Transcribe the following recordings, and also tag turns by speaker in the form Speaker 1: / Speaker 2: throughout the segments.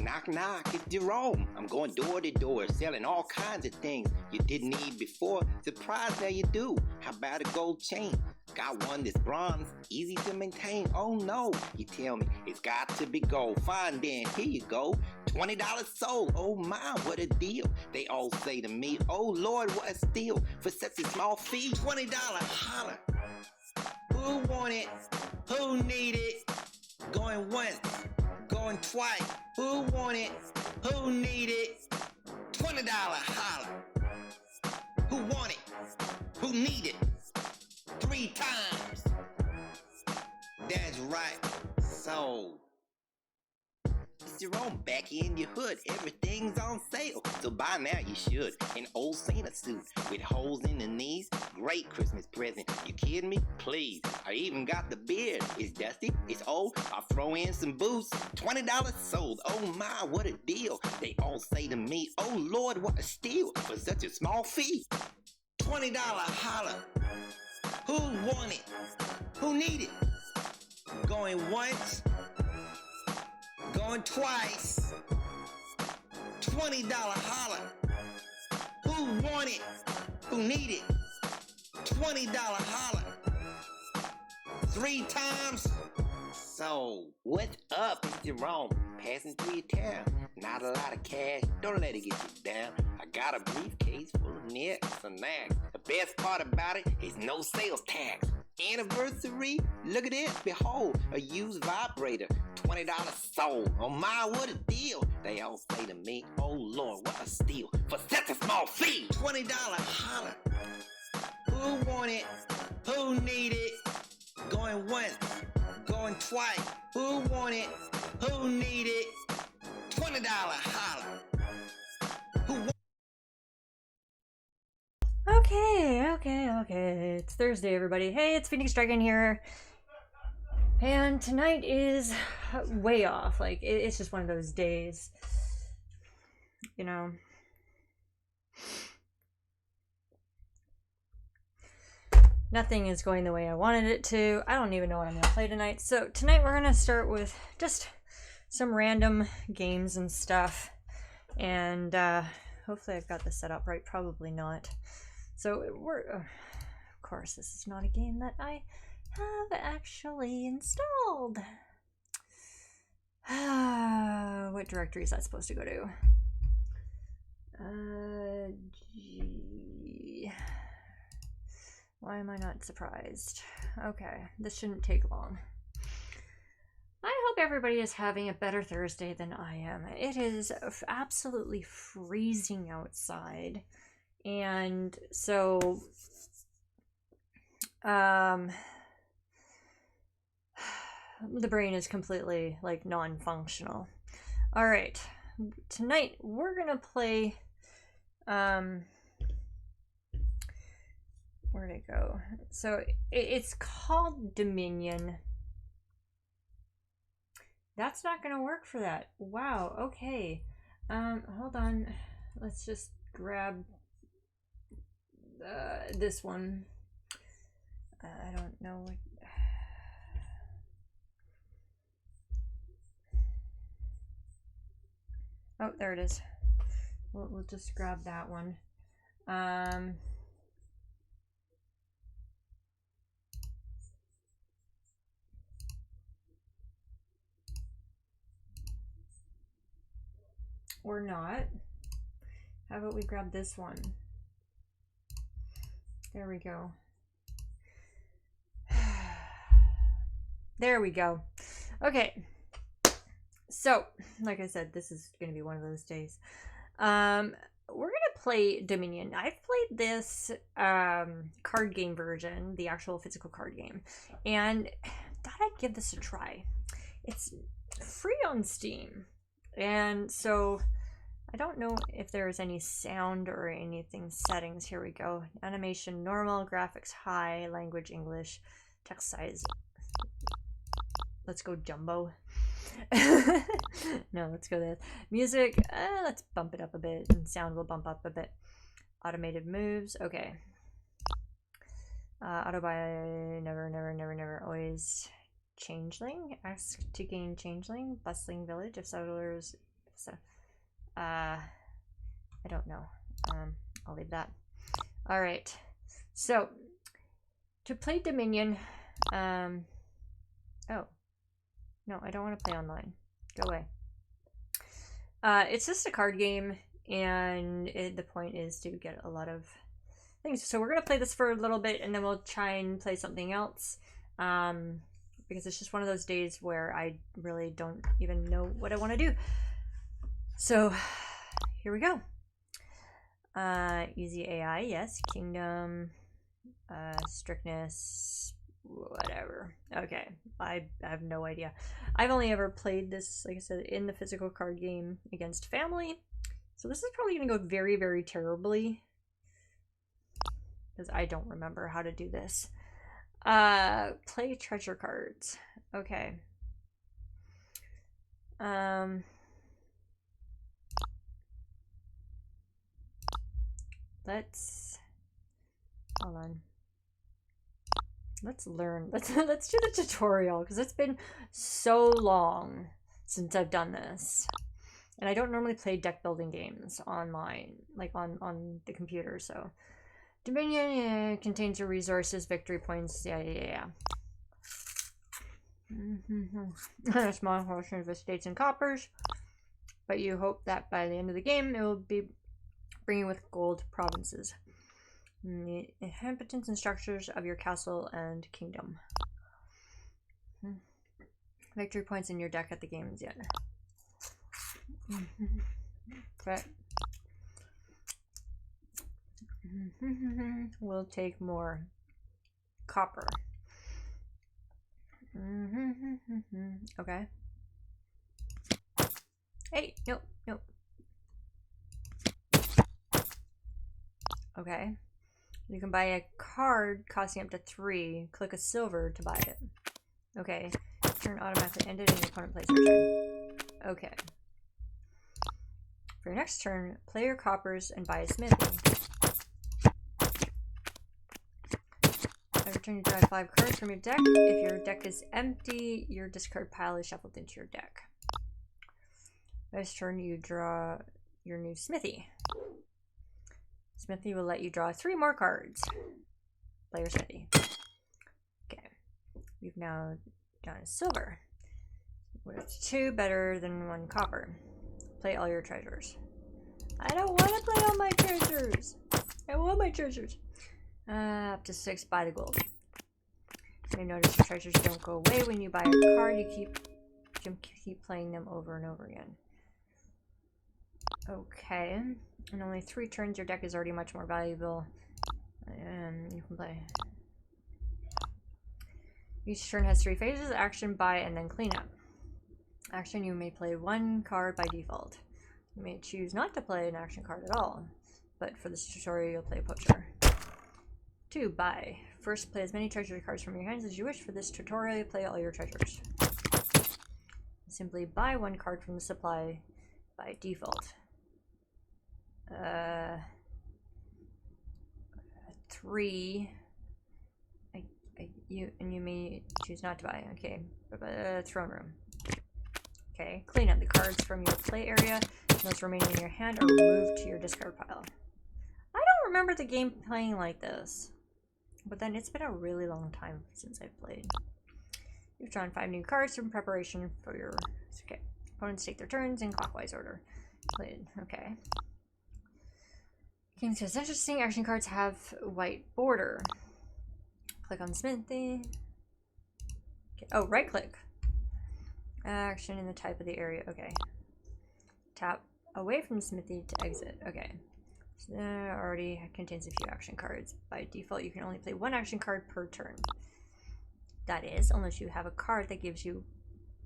Speaker 1: Knock, knock, it's Jerome. I'm going door to door, selling all kinds of things you didn't need before. Surprised that you do. How about a gold chain? Got one that's bronze, easy to maintain. Oh no, you tell me it's got to be gold. Fine then, here you go. $20 sold. Oh my, what a deal. They all say to me, oh Lord, what a steal for such a small fee. $20, holler. Who want it? Who need it? Going once, going twice. Who want it? Who need it? $20, holler. Who want it? Who need it? 3 times. That's right. So, it's your own back in your hood. Everything's on sale. So by now you should. An old Santa suit with holes in the knees. Great Christmas present. You kidding me? Please. I even got the beard. It's dusty. It's old. I'll throw in some boots. $20 sold. Oh my, what a deal. They all say to me, oh Lord, what a steal for such a small fee. $20 holler. Who want it? Who need it? Going once, going twice. $20 holler. Who want it? Who need it? $20 holler. 3 times. So, what's up, it's Jerome? Passing through your town. Not a lot of cash, don't let it get you down. I got a briefcase full of nicks and knacks. The best part about it is no sales tax. Anniversary, look at it, behold, a used vibrator, $20 sold. Oh my, what a deal. They all say to me, oh Lord, what a steal for such a small fee. $20 holler. Who want it? Who need it? Going once, going twice. Who want it? Who need it? $20 holler. Who want
Speaker 2: Okay. It's Thursday, everybody. Hey, it's Phoenix Dragon here. And tonight is way off. Like, it's just one of those days. You know. Nothing is going the way I wanted it to. I don't even know what I'm going to play tonight. So tonight we're going to start with just some random games and stuff. And hopefully I've got this set up right. Probably not. So of course, this is not a game that I have actually installed. What directory is that supposed to go to? G. Why am I not surprised? Okay, this shouldn't take long. I hope everybody is having a better Thursday than I am. It is absolutely freezing outside. And so, the brain is completely, like, non-functional. All right, tonight we're gonna play, where'd it go? So it's called Dominion. That's not gonna work for that. Wow, okay. Hold on. Let's just grab this one. I don't know what. Oh, there it is. We'll just grab that one. Or not. How about we grab this one? There we go. There we go. Okay. So, like I said, this is going to be one of those days. We're going to play Dominion. I've played this card game version, the actual physical card game, and thought I'd give this a try. It's free on Steam. And so I don't know if there's any sound or anything settings. Here we go. Animation normal, graphics high, language English, text size. Let's go jumbo. No, let's go there. Music, let's bump it up a bit, and sound will bump up a bit. Automated moves, okay. Auto buy, never, always. Changeling, ask to gain changeling. Bustling village, if settlers, I don't know. I'll leave that. All right, so to play Dominion, oh, no, I don't want to play online. Go away. It's just a card game, and the point is to get a lot of things. So we're going to play this for a little bit, and then we'll try and play something else. Because it's just one of those days where I really don't even know what I want to do. So here we go. Easy AI, yes. Kingdom, strictness, whatever. Okay, I have no idea. I've only ever played this, like I said, in the physical card game against family. So this is probably going to go very, very terribly, because I don't remember how to do this. Play treasure cards. Okay. Let's hold on. Let's learn. Let's do the tutorial, because it's been so long since I've done this. And I don't normally play deck building games online, like on the computer, so Dominion contains your resources, victory points, yeah. A small portion of estates and coppers, but you hope that by the end of the game it will be bringing with gold provinces. The inhabitants and structures of your castle and kingdom. Victory points in your deck at the game's end. Okay. We'll take more copper. Okay. Hey, nope. Okay. You can buy a card costing up to 3. Click a silver to buy it. Okay. Turn automatically ended and your opponent plays their turn. Okay. For your next turn, play your coppers and buy a smithy. Every turn you draw 5 cards from your deck. If your deck is empty, your discard pile is shuffled into your deck. Next turn you draw your new smithy. Smithy will let you draw 3 more cards. Play your smithy. Okay. We've now done a silver. With 2 better than 1 copper. Play all your treasures. I don't want to play all my treasures. I want my treasures. Up to 6, buy the gold. You may notice your treasures don't go away when you buy a card. You keep playing them over and over again. Okay. In only 3 turns, your deck is already much more valuable. And you can play. Each turn has 3 phases: action, buy, and then cleanup. Action, you may play 1 card by default. You may choose not to play an action card at all, but for this tutorial, you'll play a poacher. 2, buy. First, play as many treasure cards from your hands as you wish. For this tutorial, you play all your treasures. Simply buy 1 card from the supply by default. 3. You may choose not to buy. Okay. Throne room. Okay. Clean up the cards from your play area. Those remaining in your hand are removed to your discard pile. I don't remember the game playing like this. But then it's been a really long time since I've played. You've drawn 5 new cards in preparation for your... Okay. Opponents take their turns in clockwise order. Played. Okay. King says, interesting. Action cards have white border. Click on smithy. Okay. Oh, right click. Action in the type of the area. Okay. Tap away from smithy to exit. Okay. So already contains a few action cards. By default, you can only play 1 action card per turn. That is, unless you have a card that gives you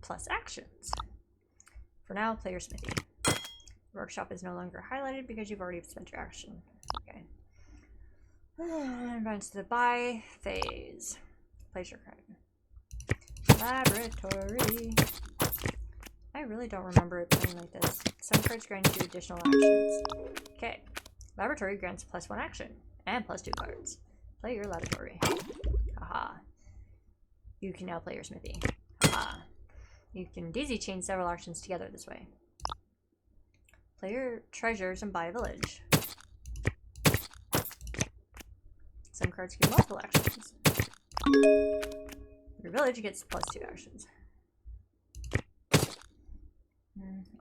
Speaker 2: plus actions. For now, play your smithy. Workshop is no longer highlighted because you've already spent your action. Okay. Advance to the buy phase. Place your card. Laboratory. I really don't remember it playing like this. Some cards grant you additional actions. Okay. Laboratory grants +1 action and +2 cards. Play your laboratory. Haha. You can now play your smithy. Haha. You can daisy chain several actions together this way. Play your treasures and buy a village. Some cards give multiple actions. Your village gets +2 actions.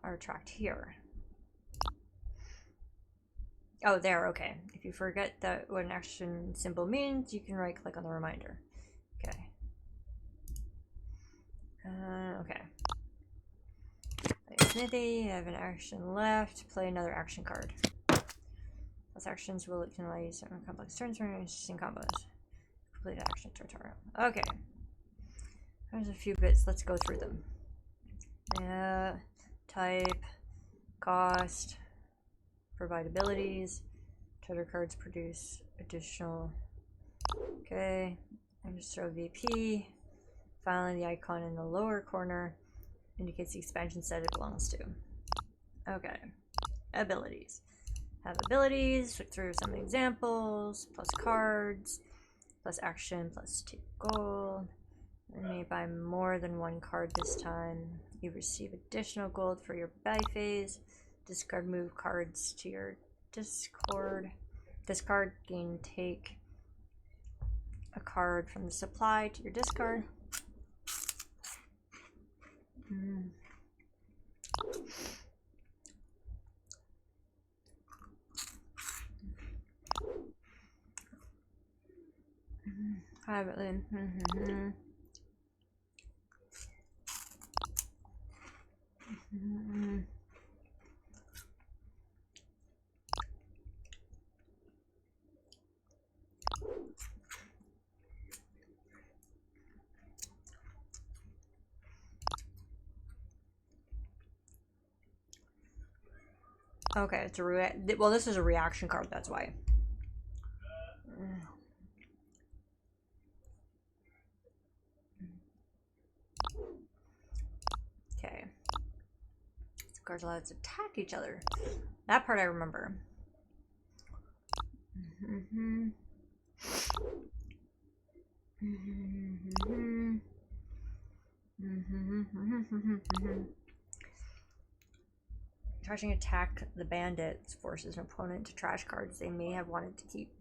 Speaker 2: Or attract here. Oh, there, okay. If you forget that what an action symbol means, you can right-click on the reminder. Okay. Okay. Play a smithy, I have an action left. Play another action card. Plus actions will utilize certain complex turns for interesting combos. Complete action tutorial. Okay. There's a few bits, let's go through them. Type, cost, provide abilities, treasure cards produce additional. Okay, and just throw VP. Finally, the icon in the lower corner indicates the expansion set it belongs to. Okay, abilities. Have abilities, look through some examples, plus cards, plus action, +2 gold. You may buy more than 1 card this time. You receive additional gold for your buy phase. Discard move cards to your discard. Discard, gain, take a card from the supply to your discard. Privately. Okay, it's a well, this is a reaction card, that's why. Okay. Some cards allow us to attack each other. That part I remember. Trashing attack the bandits forces an opponent to trash cards they may have wanted to keep.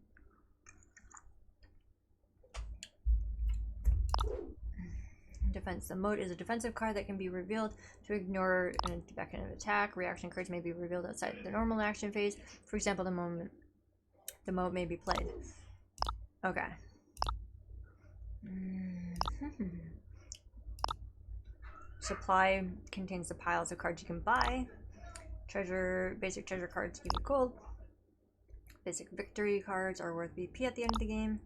Speaker 2: Defense. The mode is a defensive card that can be revealed to ignore an independent attack. Reaction cards may be revealed outside the normal action phase. For example, the mode may be played. Okay. Supply contains the piles of cards you can buy. Basic treasure cards give you gold. Basic victory cards are worth BP at the end of the game.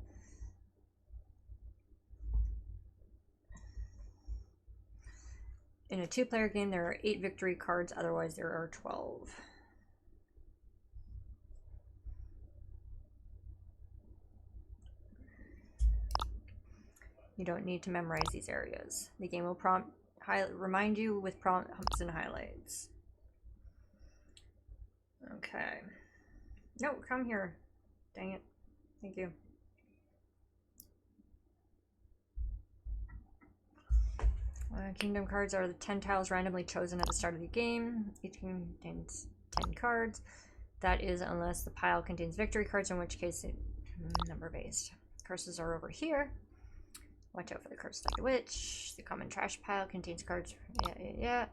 Speaker 2: In a 2-player game, there are 8 victory cards, otherwise there are 12. You don't need to memorize these areas. The game will remind you with prompts and highlights. Okay. No, come here. Dang it. Thank you. Kingdom cards are the 10 tiles randomly chosen at the start of the game. Each contains 10 cards. That is unless the pile contains victory cards, in which case it's number based. Curses are over here. Watch out for the curse like the witch. The common trash pile contains cards. Yeah.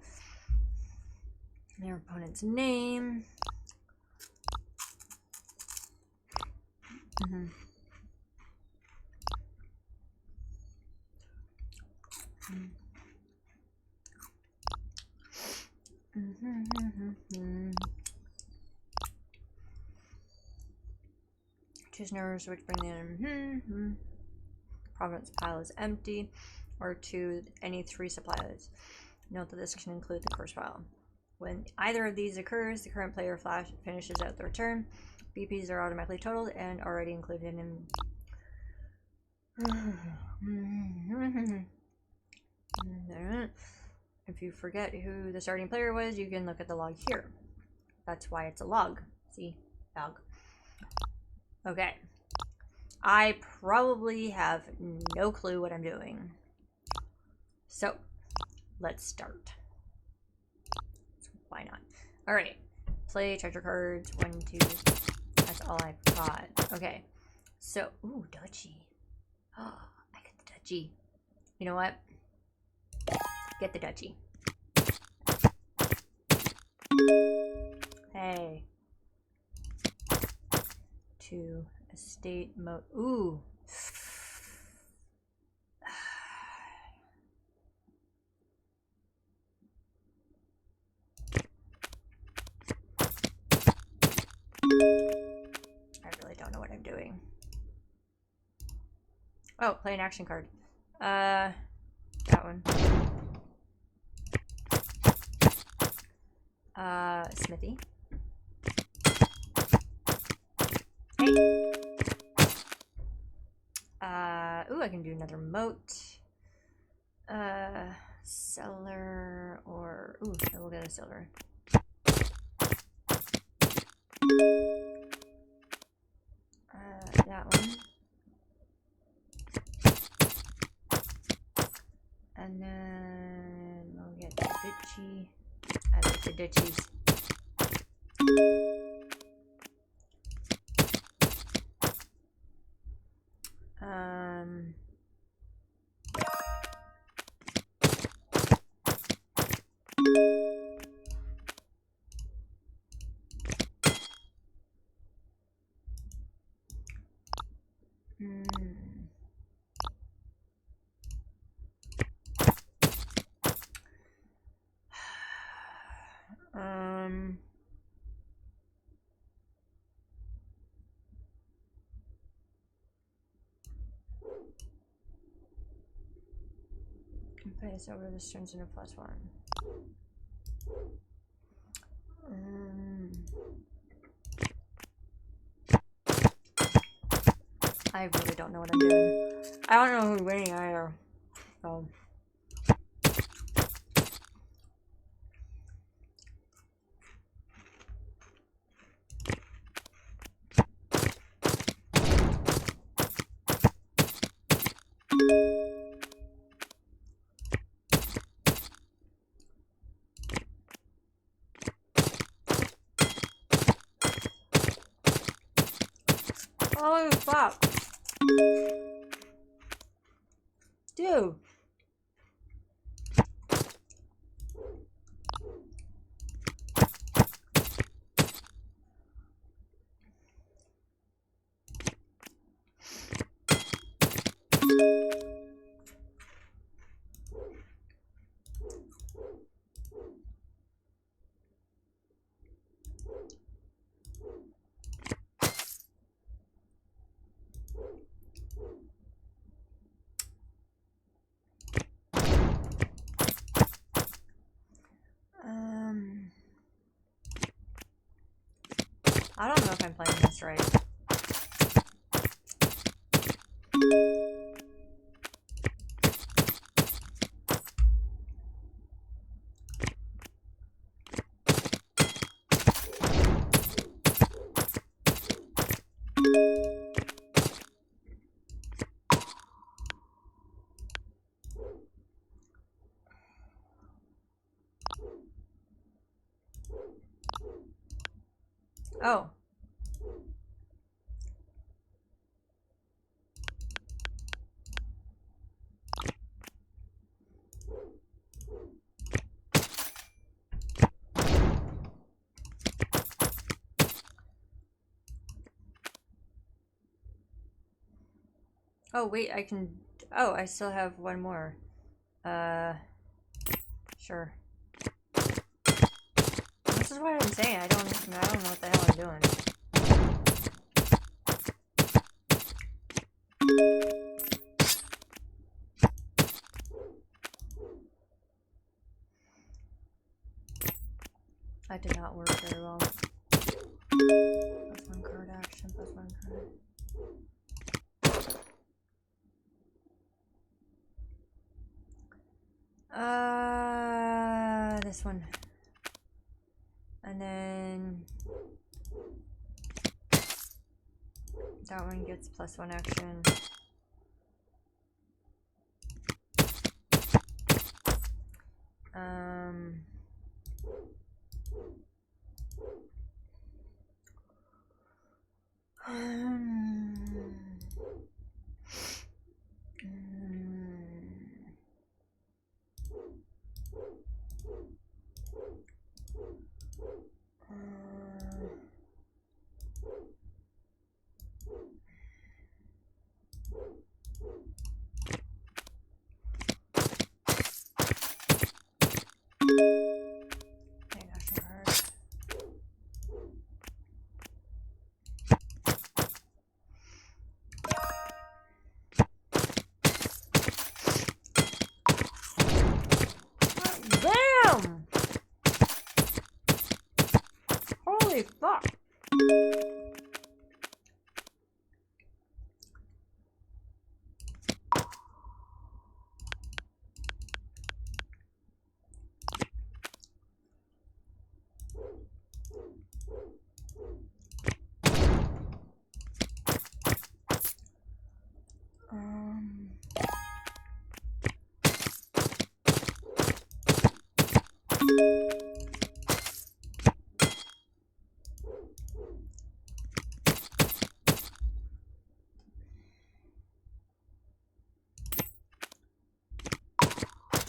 Speaker 2: Your opponent's name. Choose numbers which bring in. Province pile is empty, or to any 3 supplies. Note that this can include the curse pile. When either of these occurs, the current player finishes out their turn. BPs are automatically totaled and already included in. If you forget who the starting player was, you can look at the log here. That's why it's a log. See? Log. Okay. I probably have no clue what I'm doing. So, let's start. Why not? Alright. Play treasure cards. 1, 2. That's all I've got. Okay. So, ooh, duchy. Oh, I got the duchy. You know what? Get the duchy. Hey. 2 estate mode. Ooh. I really don't know what I'm doing. Oh, play an action card. That one. Smithy. Hey. Ooh, I can do another moat. Cellar or ooh, we'll get a silver. That one. And then we'll get the ditchy. I like the ditchies. Okay, so over this turns into +1. I really don't know what I'm doing. I don't know who's winning either. So. Oh fuck. Dude. I don't know if I'm playing this right. Oh. Oh, wait, I can... Oh, I still have one more. Sure. This is what I'm saying. I don't know what the hell I'm doing. That did not work very well. +1 card action, +1 card. this one. And then that one gets +1 action. Bam! Holy fuck!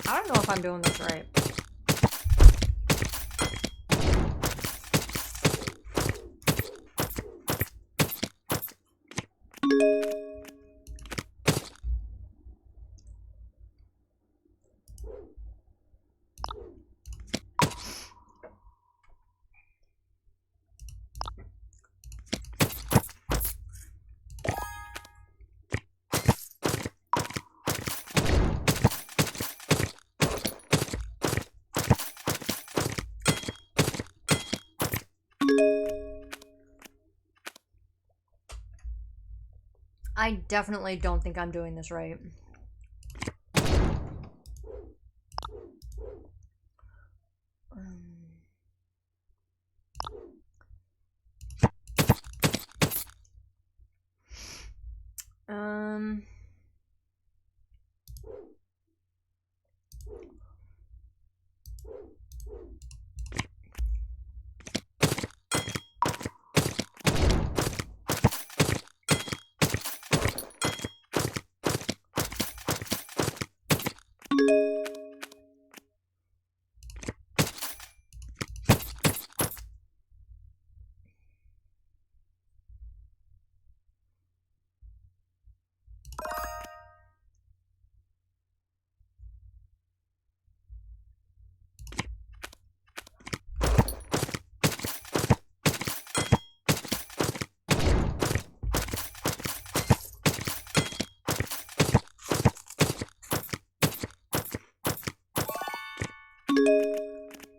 Speaker 2: I don't know if I'm doing this right. I definitely don't think I'm doing this right.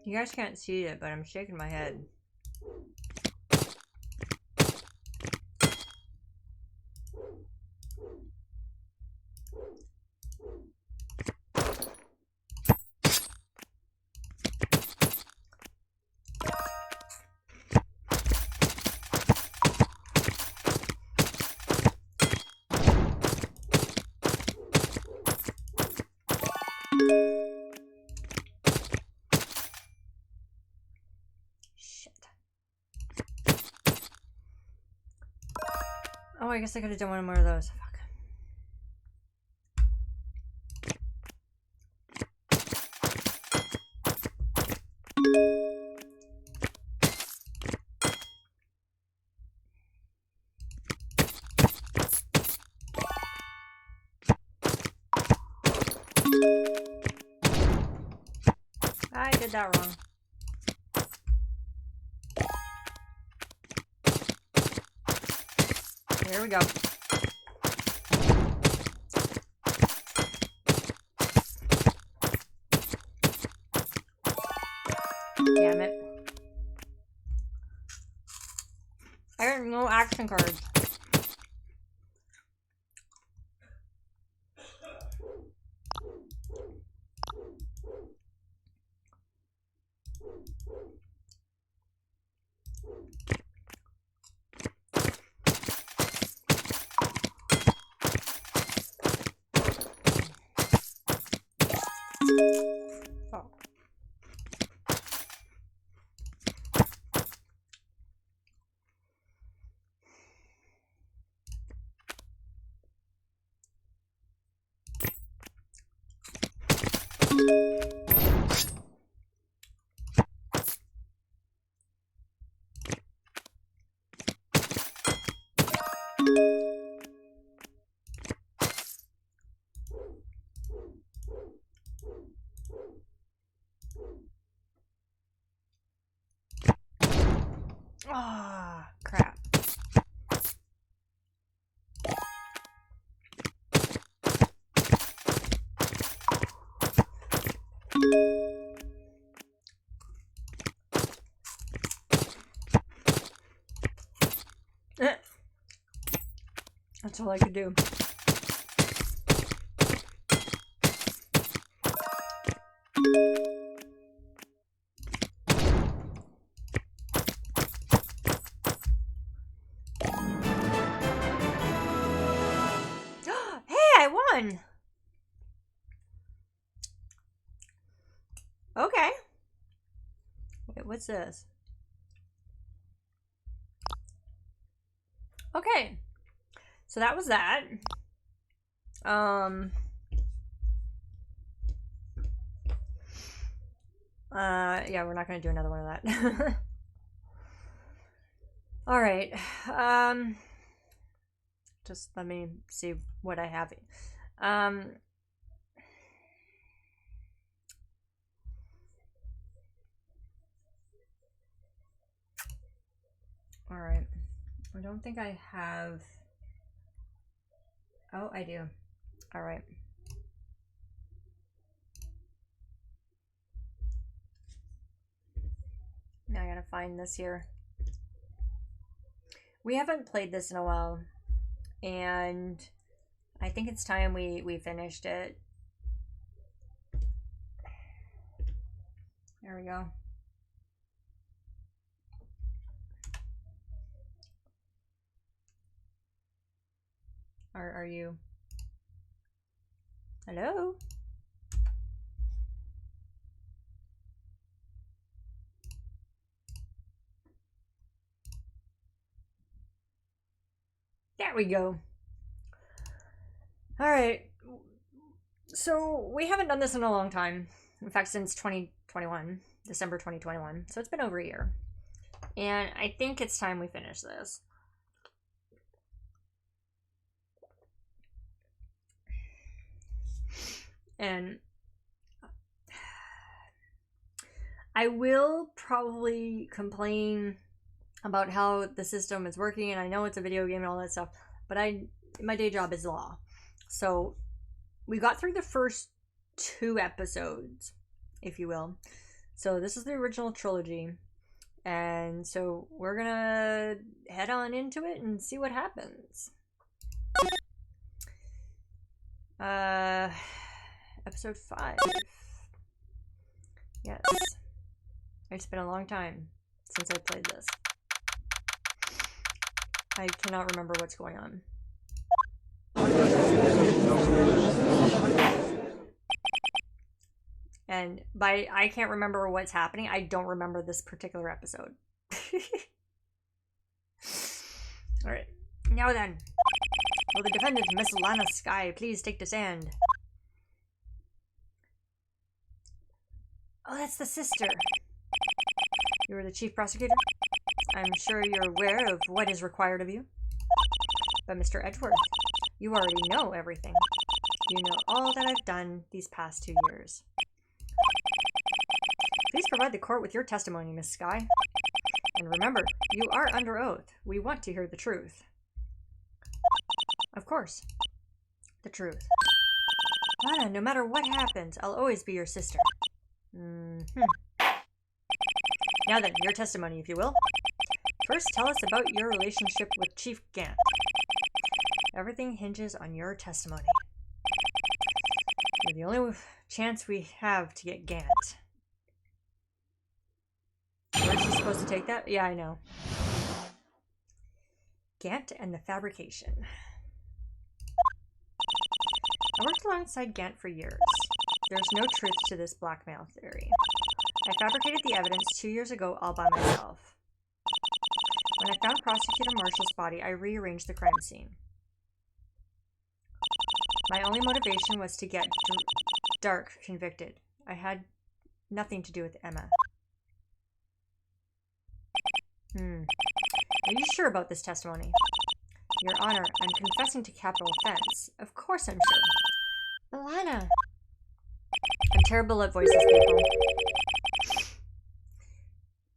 Speaker 2: You guys can't see it, but I'm shaking my head. Oh, I guess I could have done one more of those. Fuck. I did that wrong. Here we go. Damn it. I got no action cards. That's all I could do. Hey, I won! Okay. Wait, what's this? Okay. So that was that. Yeah, we're not gonna do another one of that. All right. Just let me see what I have. All right. I don't think I have. Oh, I do. All right. Now I gotta find this here. We haven't played this in a while, and I think it's time we finished it. There we go. Are you? Hello? There we go. All right. So we haven't done this in a long time. In fact, since 2021, December 2021. So it's been over a year. And I think it's time we finish this. And I will probably complain about how the system is working, and I know it's a video game and all that stuff, but my day job is law. So we got through the first 2 episodes, if you will. So this is the original trilogy, and so we're gonna head on into it and see what happens. Episode 5. Yes. It's been a long time since I played this. I cannot remember what's going on. And by I can't remember what's happening, I don't remember this particular episode. Alright. Now then. Will the defendant, Miss Lana Skye, please take the stand? Oh, that's the sister. You are the chief prosecutor? I'm sure you're aware of what is required of you. But Mr. Edgeworth, you already know everything. You know all that I've done these past 2 years. Please provide the court with your testimony, Miss Skye. And remember, you are under oath. We want to hear the truth. Of course. The truth. Lana, no matter what happens, I'll always be your sister. Now then, your testimony, if you will. First, tell us about your relationship with Chief Gant. Everything hinges on your testimony. You're the only chance we have to get Gant. Where's she supposed to take that? Yeah, I know. Gant and the fabrication. I worked alongside Gant for years. There's no truth to this blackmail theory. I fabricated the evidence 2 years ago all by myself. When I found Prosecutor Marshall's body, I rearranged the crime scene. My only motivation was to get Dark convicted. I had nothing to do with Emma. Are you sure about this testimony? Your Honor, I'm confessing to capital offense. Of course I'm sure. Alana. I'm terrible at voices, people.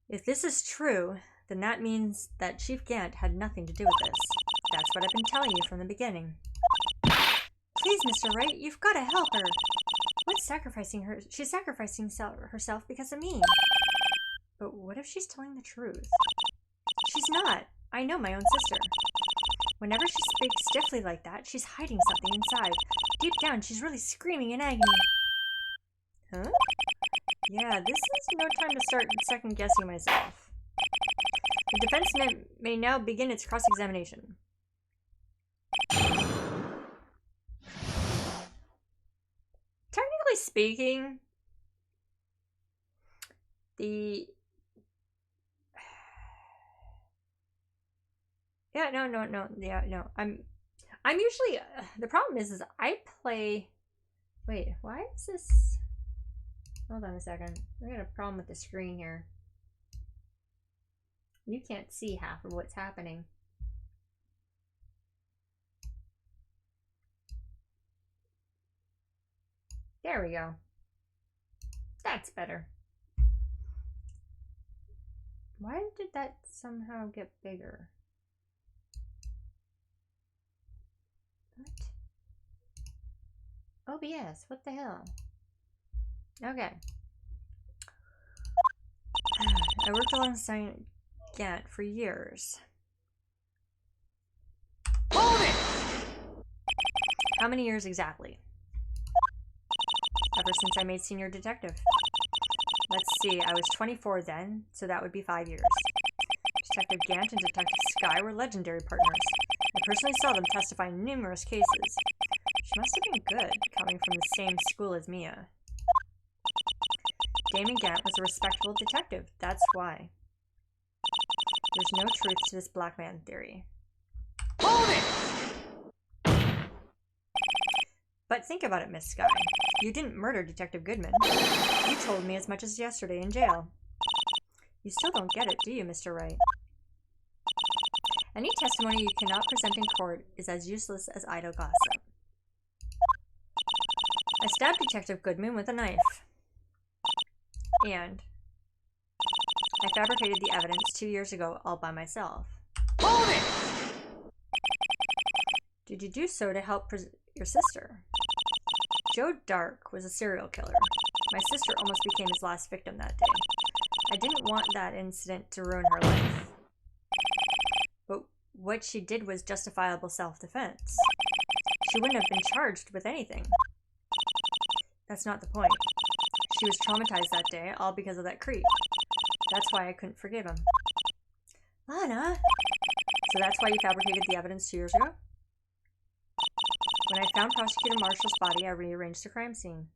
Speaker 2: If this is true, then that means that Chief Gant had nothing to do with this. That's what I've been telling you from the beginning. Please, Mr. Wright, you've got to help her. What's sacrificing her? She's sacrificing herself because of me. But what if she's telling the truth? She's not. I know my own sister. Whenever she speaks stiffly like that, she's hiding something inside. Deep down, she's really screaming in agony. Huh? Yeah, this is no time to start second-guessing myself. The defense may now begin its cross-examination. Technically speaking, the... Yeah, no. Yeah, no. I'm usually... the problem is I play... Wait, why is this... Hold on a second. I got a problem with the screen here. You can't see half of what's happening. There we go. That's better. Why did that somehow get bigger? What? OBS, what the hell? Okay. I worked alongside Gant for years. Hold it! How many years exactly? Ever since I made senior detective. Let's see, I was 24 then, so that would be 5 years. Detective Gant and Detective Skye were legendary partners. I personally saw them testify in numerous cases. She must have been good, coming from the same school as Mia. Damon Gant was a respectable detective, that's why. There's no truth to this black man theory. Hold it! But think about it, Miss Skye. You didn't murder Detective Goodman. You told me as much as yesterday in jail. You still don't get it, do you, Mr. Wright? Any testimony you cannot present in court is as useless as idle gossip. I stabbed Detective Goodman with a knife. And I fabricated the evidence 2 years ago all by myself. Hold it! Did you do so to help your sister? Joe Dark was a serial killer. My sister almost became his last victim that day. I didn't want that incident to ruin her life. But what she did was justifiable self-defense. She wouldn't have been charged with anything. That's not the point. She was traumatized that day, all because of that creep. That's why I couldn't forgive him. Lana! So that's why you fabricated the evidence 2 years ago? When I found Prosecutor Marshall's body, I rearranged the crime scene.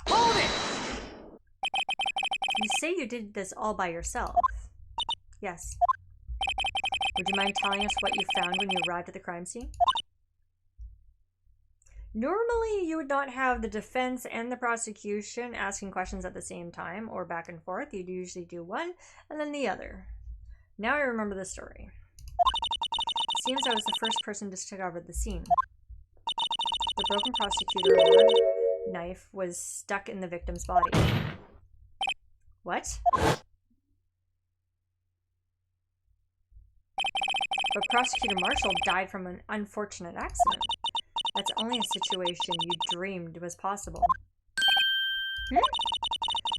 Speaker 2: Hold it! You say you did this all by yourself. Yes. Would you mind telling us what you found when you arrived at the crime scene? Normally, you would not have the defense and the prosecution asking questions at the same time, or back and forth. You'd usually do one, and then the other. Now I remember the story. It seems I was the first person to discover the scene. The broken prosecutor award knife was stuck in the victim's body. What? But Prosecutor Marshall died from an unfortunate accident. That's only a situation you dreamed was possible.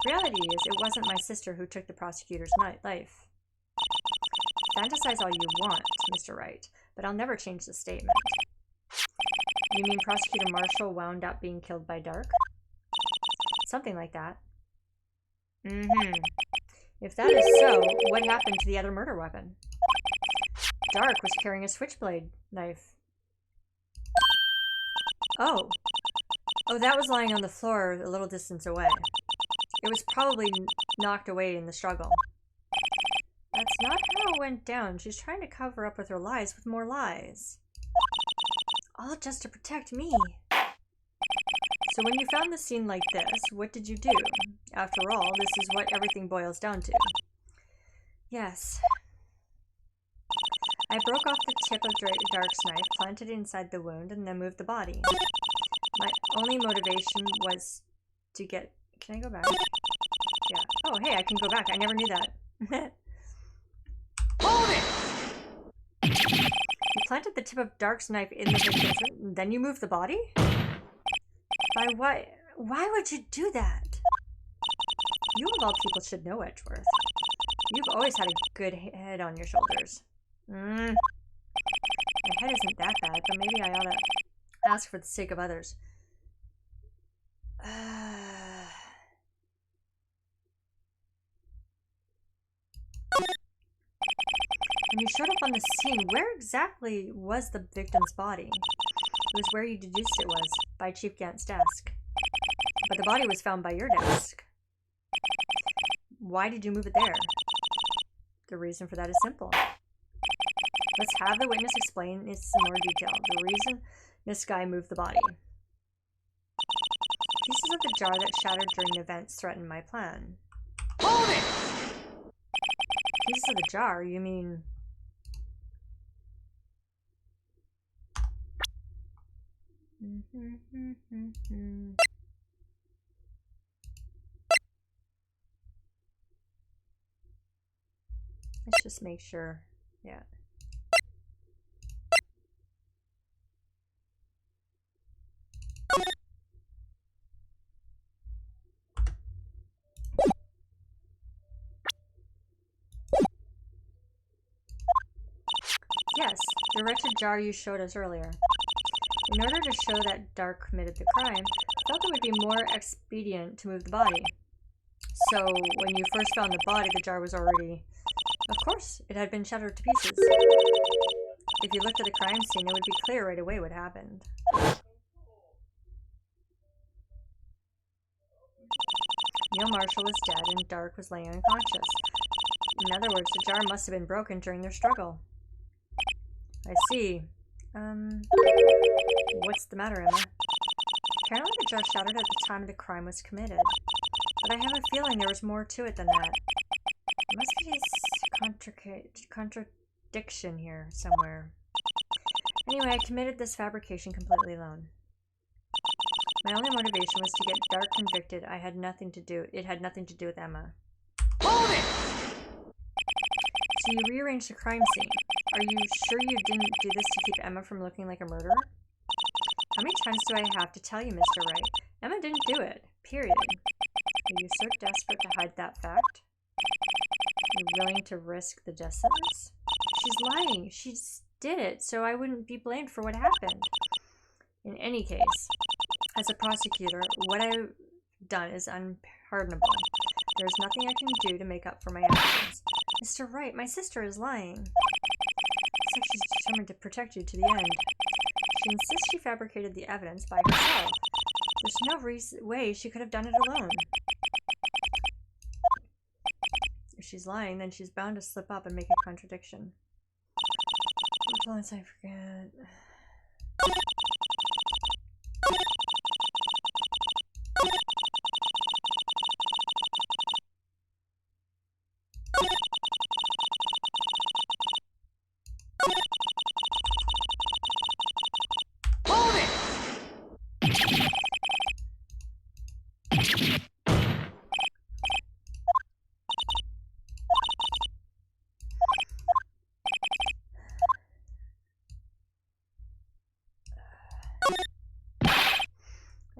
Speaker 2: Reality is, it wasn't my sister who took the prosecutor's life. Fantasize all you want, Mr. Wright, but I'll never change the statement. You mean Prosecutor Marshall wound up being killed by Dark? Something like that. If that is so, what happened to the other murder weapon? Dark was carrying a switchblade knife. Oh, that was lying on the floor a little distance away. It was probably knocked away in the struggle. That's not how it went down. She's trying to cover up with her lies with more lies. All just to protect me. So when you found the scene like this, what did you do? After all, this is what everything boils down to. Yes. I broke off the tip of Dark's knife, planted it inside the wound, and then moved the body. My only motivation was to get... Can I go back? Yeah. Oh, hey, I can go back. I never knew that. Hold it! You planted the tip of Dark's knife in the victim's wound, then you moved the body? Why would you do that? You of all people should know, Edgeworth. You've always had a good head on your shoulders. I My head isn't that bad, but maybe I ought to ask for the sake of others. When you showed up on the scene, where exactly was the victim's body? It was where you deduced it was, by Chief Gant's desk. But the body was found by your desk. Why did you move it there? The reason for that is simple. Let's have the witness explain this in more detail. The reason this guy moved the body. Pieces of the jar that shattered during the events threatened my plan. Hold it! Pieces of the jar? You mean... Let's just make sure. Yeah. Yes, the wretched jar you showed us earlier. In order to show that Dark committed the crime, I felt it would be more expedient to move the body. So, when you first found the body, the jar was already... Of course, it had been shattered to pieces. If you looked at the crime scene, it would be clear right away what happened. Neil Marshall was dead and Dark was laying unconscious. In other words, the jar must have been broken during their struggle. I see. What's the matter, Emma? Apparently the jar shattered at the time the crime was committed. But I have a feeling there was more to it than that. There must be a contradiction here somewhere. Anyway, I committed this fabrication completely alone. My only motivation was to get Dark convicted. It had nothing to do with Emma. Hold it! So you rearranged the crime scene. Are you sure you didn't do this to keep Emma from looking like a murderer? How many times do I have to tell you, Mr. Wright? Emma didn't do it. Period. Are you so desperate to hide that fact? You're willing to risk the death sentence? She's lying. She did it, so I wouldn't be blamed for what happened. In any case, as a prosecutor, what I've done is unpardonable. There's nothing I can do to make up for my actions. Mr. Wright, my sister is lying. Looks like she's determined to protect you to the end. She insists she fabricated the evidence by herself. There's no way she could have done it alone. If she's lying, then she's bound to slip up and make a contradiction. Which ones I forget?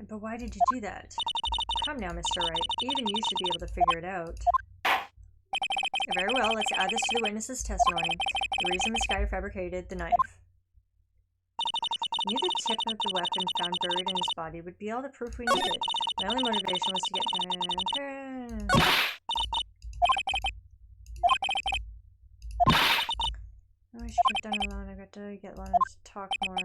Speaker 2: But why did you do that? Come now, Mr. Wright. Even you should be able to figure it out. Very well, let's add this to the witness's testimony. The reason Miss Geyer fabricated the knife. I knew the tip of the weapon found buried in his body would be all the proof we needed. My only motivation was to get... I wish I could have done it alone. I got to get Lana to talk more.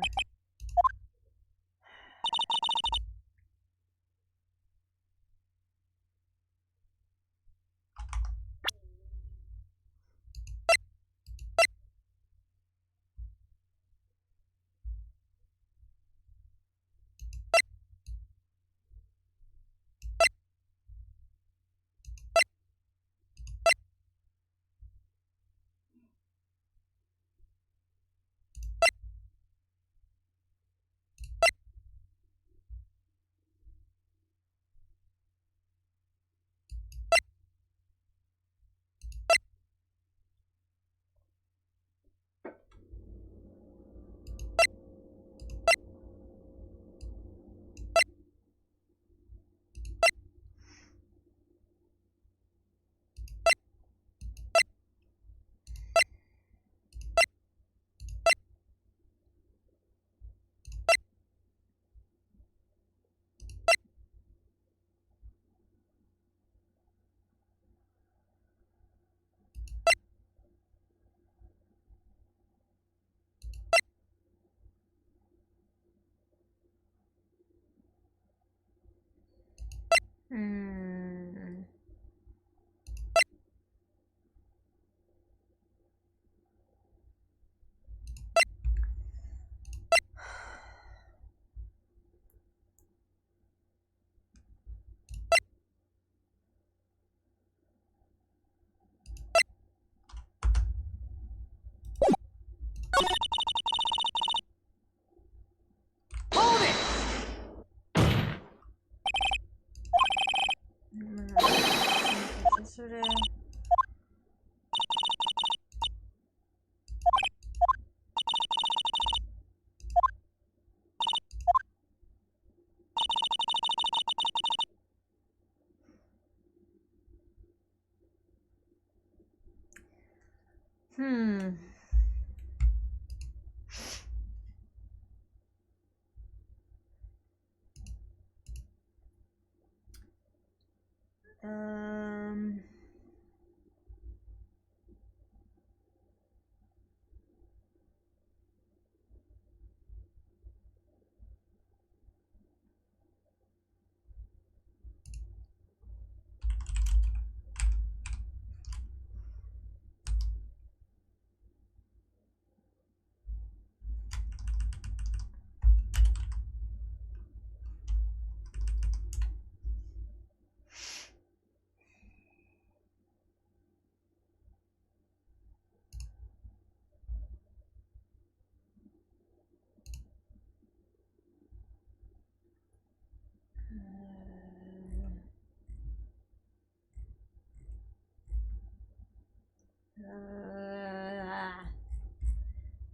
Speaker 2: Hmm.
Speaker 1: Hold it!
Speaker 2: Sort of. Hmm. Um.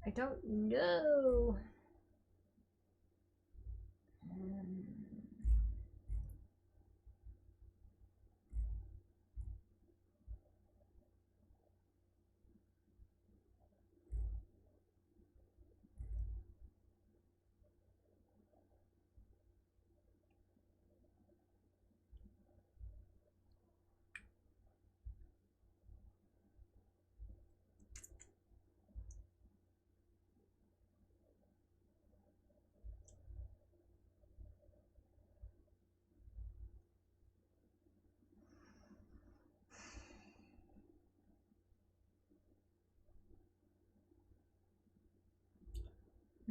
Speaker 2: I don't know.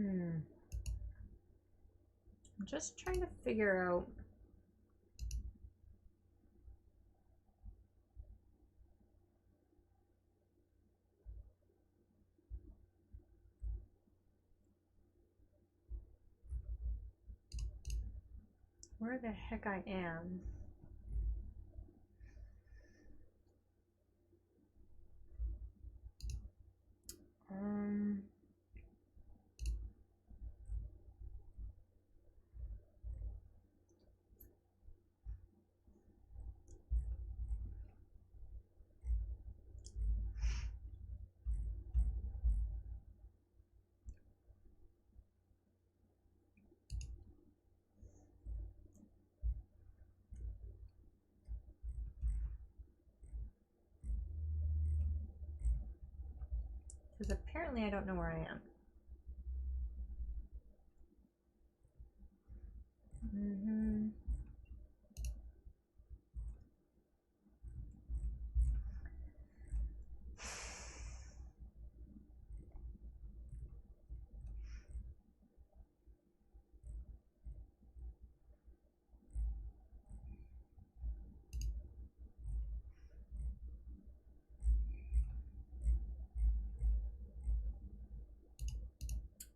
Speaker 2: I'm just trying to figure out. Where the heck I am. Um. Because apparently I don't know where I am.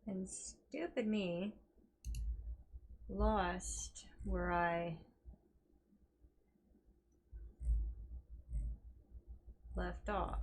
Speaker 2: And stupid me lost where I left off.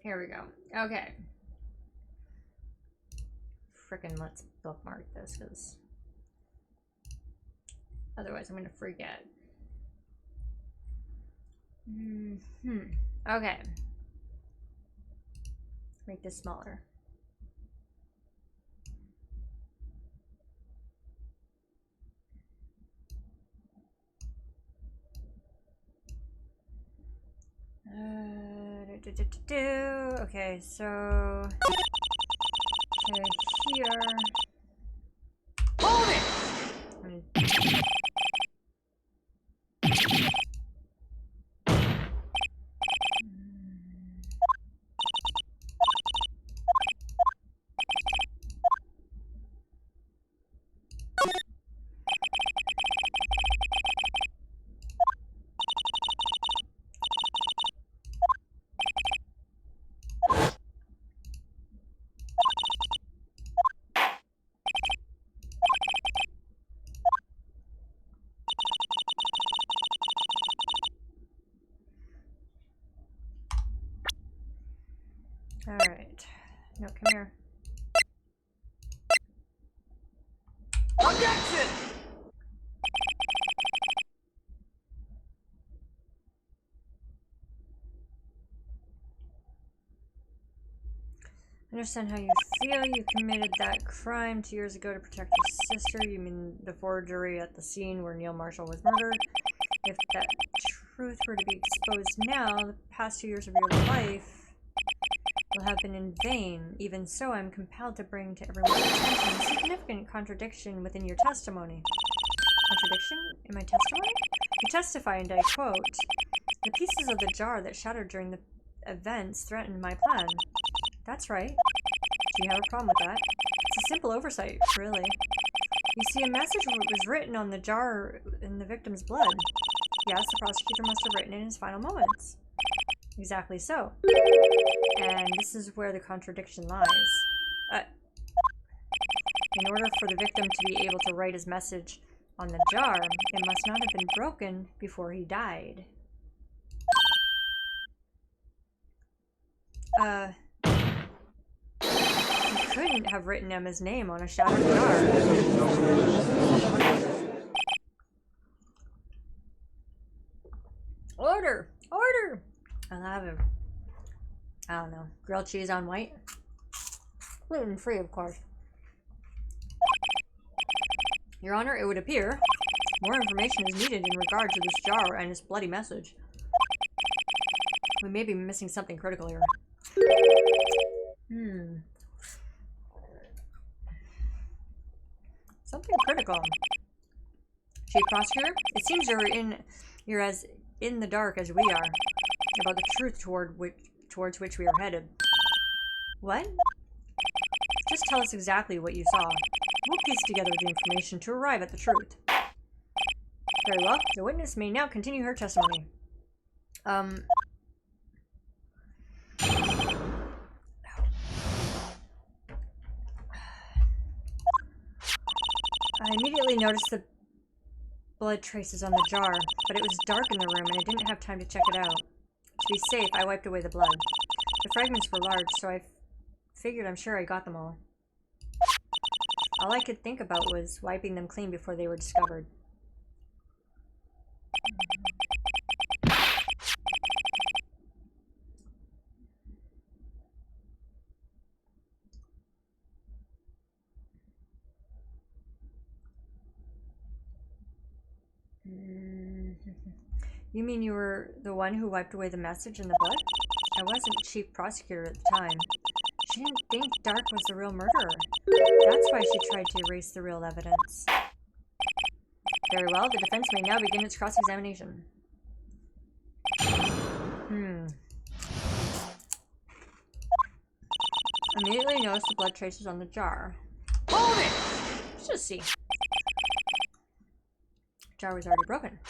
Speaker 2: Here we go. Okay. Frickin' let's bookmark this, because otherwise I'm gonna forget. Okay. Make this smaller. Okay, so to here. Hold it! Alright. No, come here.
Speaker 3: Objection!
Speaker 2: I understand how you feel. You committed that crime 2 years ago to protect your sister. You mean the forgery at the scene where Neil Marshall was murdered. If that truth were to be exposed now, the past 2 years of your life will have been in vain. Even so, I'm compelled to bring to everyone's attention a significant contradiction within your testimony. Contradiction in my testimony? You testify, and I quote, "The pieces of the jar that shattered during the events threatened my plan." That's right. Do you have a problem with that? It's a simple oversight, really. You see, a message was written on the jar in the victim's blood. Yes, the prosecutor must have written it in his final moments. Exactly so. And this is where the contradiction lies. In order for the victim to be able to write his message on the jar, it must not have been broken before he died. He couldn't have written him his name on a shattered jar. Order! Order! I'll have a, I don't know, grilled cheese on white. Gluten free, of course. Your Honor, it would appear more information is needed in regard to this jar and its bloody message. We may be missing something critical here. Something critical. Chief Prosecutor, it seems you're as in the dark as we are about the truth towards which we are headed. What? Just tell us exactly what you saw. We'll piece together the information to arrive at the truth. Very well. The witness may now continue her testimony. I immediately noticed the blood traces on the jar, but it was dark in the room and I didn't have time to check it out. To be safe, I wiped away the blood. The fragments were large, so I figured I'm sure I got them all. All I could think about was wiping them clean before they were discovered. You mean you were the one who wiped away the message and the blood? I wasn't chief prosecutor at the time. She didn't think Dark was the real murderer. That's why she tried to erase the real evidence. Very well, the defense may now begin its cross-examination. Immediately noticed the blood traces on the jar. Hold it! Let's just see. The jar was already broken.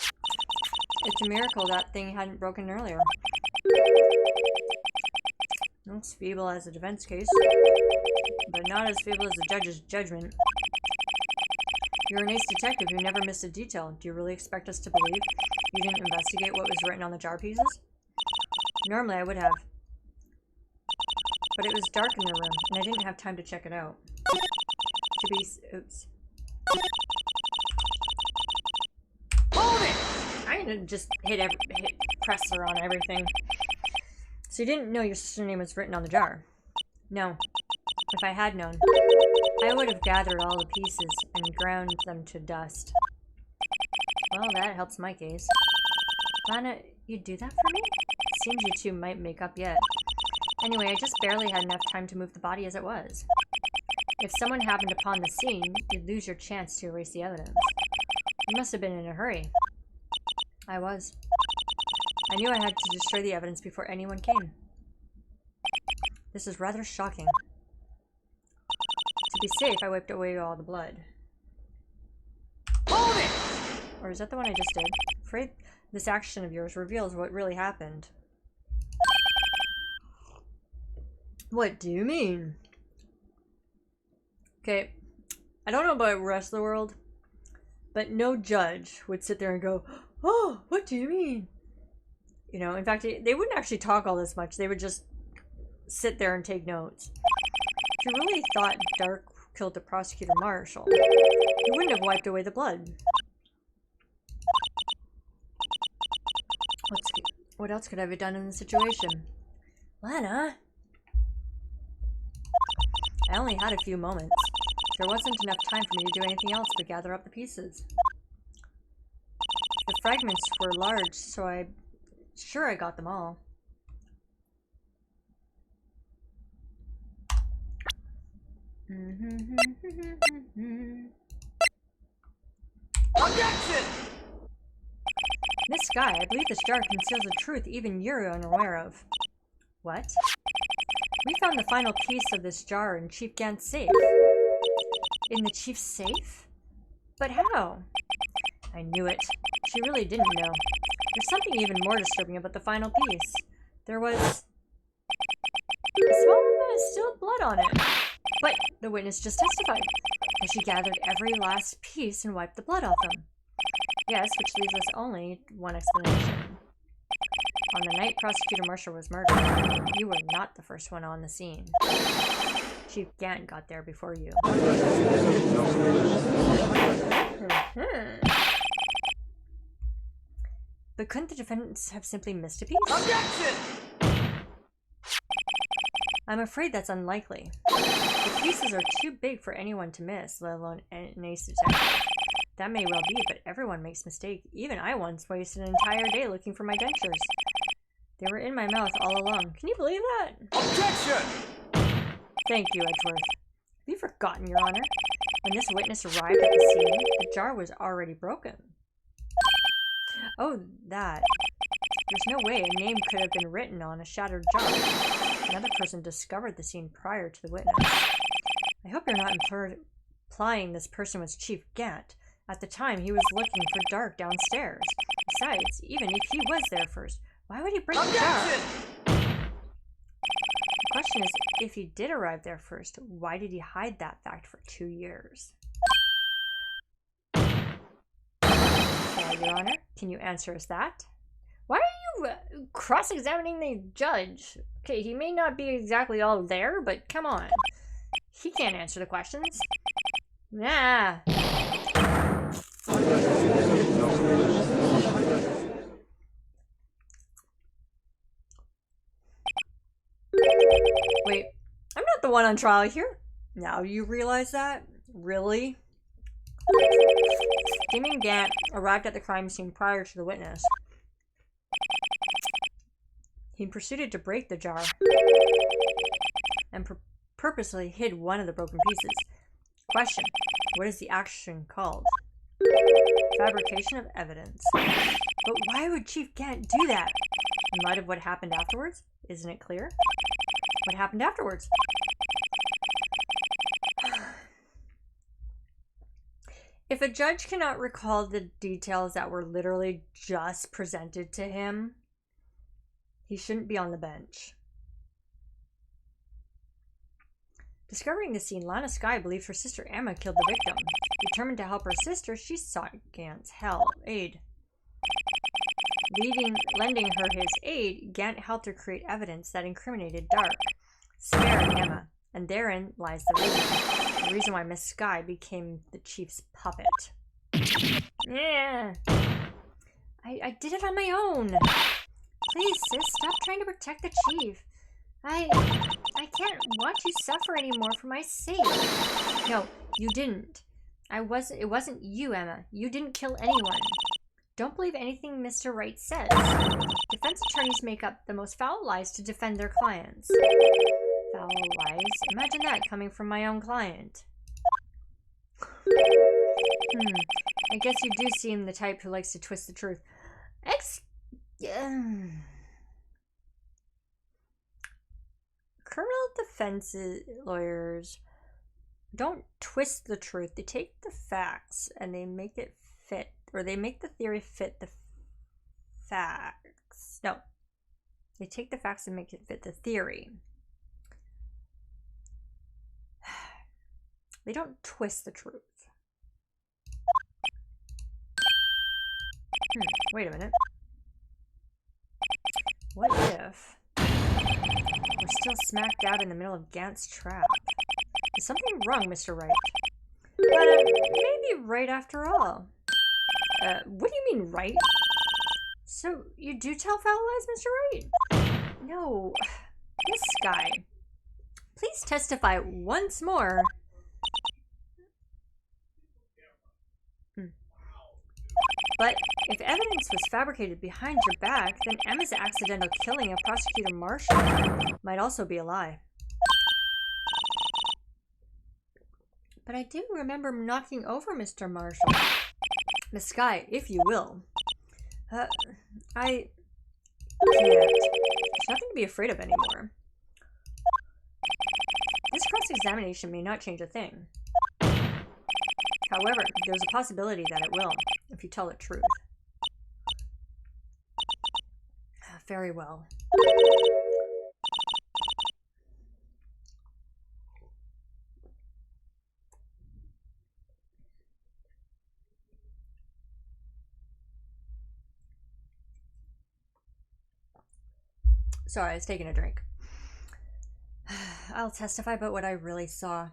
Speaker 2: It's a miracle that thing hadn't broken earlier. It's feeble as a defense case, but not as feeble as the judge's judgment. You're an ace detective who never missed a detail. Do you really expect us to believe you didn't investigate what was written on the jar pieces? Normally I would have. but it was dark in the room, and I didn't have time to check it out. Oops. Hold it! I'm gonna just presser on everything. So you didn't know your sister's name was written on the jar? No. If I had known, I would have gathered all the pieces and ground them to dust. Well, that helps my case. Lana, you'd do that for me? Seems you two might make up yet. Anyway, I just barely had enough time to move the body as it was. If someone happened upon the scene, you'd lose your chance to erase the evidence. You must have been in a hurry. I was. I knew I had to destroy the evidence before anyone came. This is rather shocking. To be safe, I wiped away all the blood. Hold it! Or is that the one I just did? Afraid this action of yours reveals what really happened. What do you mean? Okay, I don't know about the rest of the world, but no judge would sit there and go, oh, what do you mean? You know, in fact, they wouldn't actually talk all this much. They would just sit there and take notes. If you really thought Dark killed the prosecutor Marshall, you wouldn't have wiped away the blood. What else could I have done in the situation? Lana? I only had a few moments. There wasn't enough time for me to do anything else but gather up the pieces. The fragments were large, so I'm sure I got them all.
Speaker 3: Objection!
Speaker 2: Miss Skye, I believe this jar conceals a truth even you're unaware of. What? We found the final piece of this jar in Chief Gant's safe. In the chief's safe? But how? I knew it. She really didn't know. There's something even more disturbing about the final piece. There was a small amount of still blood on it. But the witness just testified that she gathered every last piece and wiped the blood off them. Yes, which leaves us only one explanation. On the night Prosecutor Marshall was murdered, you were not the first one on the scene. Chief Gant got there before you. But couldn't the defendants have simply missed a piece?
Speaker 3: Objection!
Speaker 2: I'm afraid that's unlikely. The pieces are too big for anyone to miss, let alone an ace detective. That may well be, but everyone makes mistakes. Even I once wasted an entire day looking for my dentures. They were in my mouth all along. Can you believe that?
Speaker 3: Objection!
Speaker 2: Thank you, Edgeworth. Have you forgotten, Your Honor? When this witness arrived at the scene, the jar was already broken. Oh, that. There's no way a name could have been written on a shattered jar. Another person discovered the scene prior to the witness. I hope you're not implying this person was Chief Gant. At the time, he was looking for Dark downstairs. Besides, even if he was there first, why would he break the jar? The question is, if he did arrive there first, why did he hide that fact for 2 years? Your Honor, can you answer us that? Why are you cross-examining the judge? Okay, he may not be exactly all there, but come on. He can't answer the questions. Nah. Wait, I'm not the one on trial here. Now you realize that? Really? Damien Gant arrived at the crime scene prior to the witness. He proceeded to break the jar and purposely hid one of the broken pieces. Question: what is the action called? Fabrication of evidence. But why would Chief Gant do that? In light of what happened afterwards? Isn't it clear? What happened afterwards? If a judge cannot recall the details that were literally just presented to him, he shouldn't be on the bench. Discovering the scene, Lana Skye believed her sister Emma killed the victim. Determined to help her sister, she sought Gant's aid. Lending her his aid, Gant helped her create evidence that incriminated Dark. sparing Emma, and therein lies the reason why Miss Sky became the chief's puppet. Yeah, I did it on my own. Please, sis, stop trying to protect the chief. I can't watch you suffer anymore for my sake. No, you didn't. It wasn't you, Emma. You didn't kill anyone. Don't believe anything Mr. Wright says. Defense attorneys make up the most foul lies to defend their clients. Foul lies? Imagine that coming from my own client. I guess you do seem the type who likes to twist the truth. Criminal defense lawyers don't twist the truth. They take the facts and they make it fit, or they make the theory fit the facts. No, they take the facts and make it fit the theory. They don't twist the truth. Wait a minute. What if we're still smack dab in the middle of Gant's trap? Is something wrong, Mr. Wright? Maybe right after all. What do you mean, right? So, you do tell foul lies, Mr. Wright? No. Miss Sky, please testify once more. But if evidence was fabricated behind your back, then Emma's accidental killing of Prosecutor Marshall might also be a lie. But I do remember knocking over Mr. Marshall. Miss Sky, if you will. I can't. There's nothing to be afraid of anymore. This cross-examination may not change a thing. However, there's a possibility that it will, if you tell the truth. Very well. Sorry, I was taking a drink. I'll testify about what I really saw.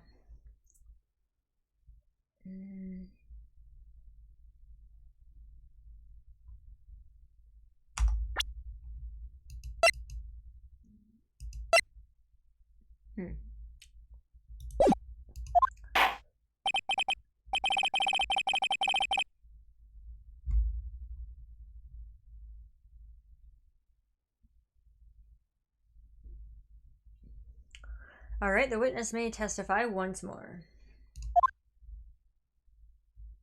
Speaker 2: All right, the witness may testify once more.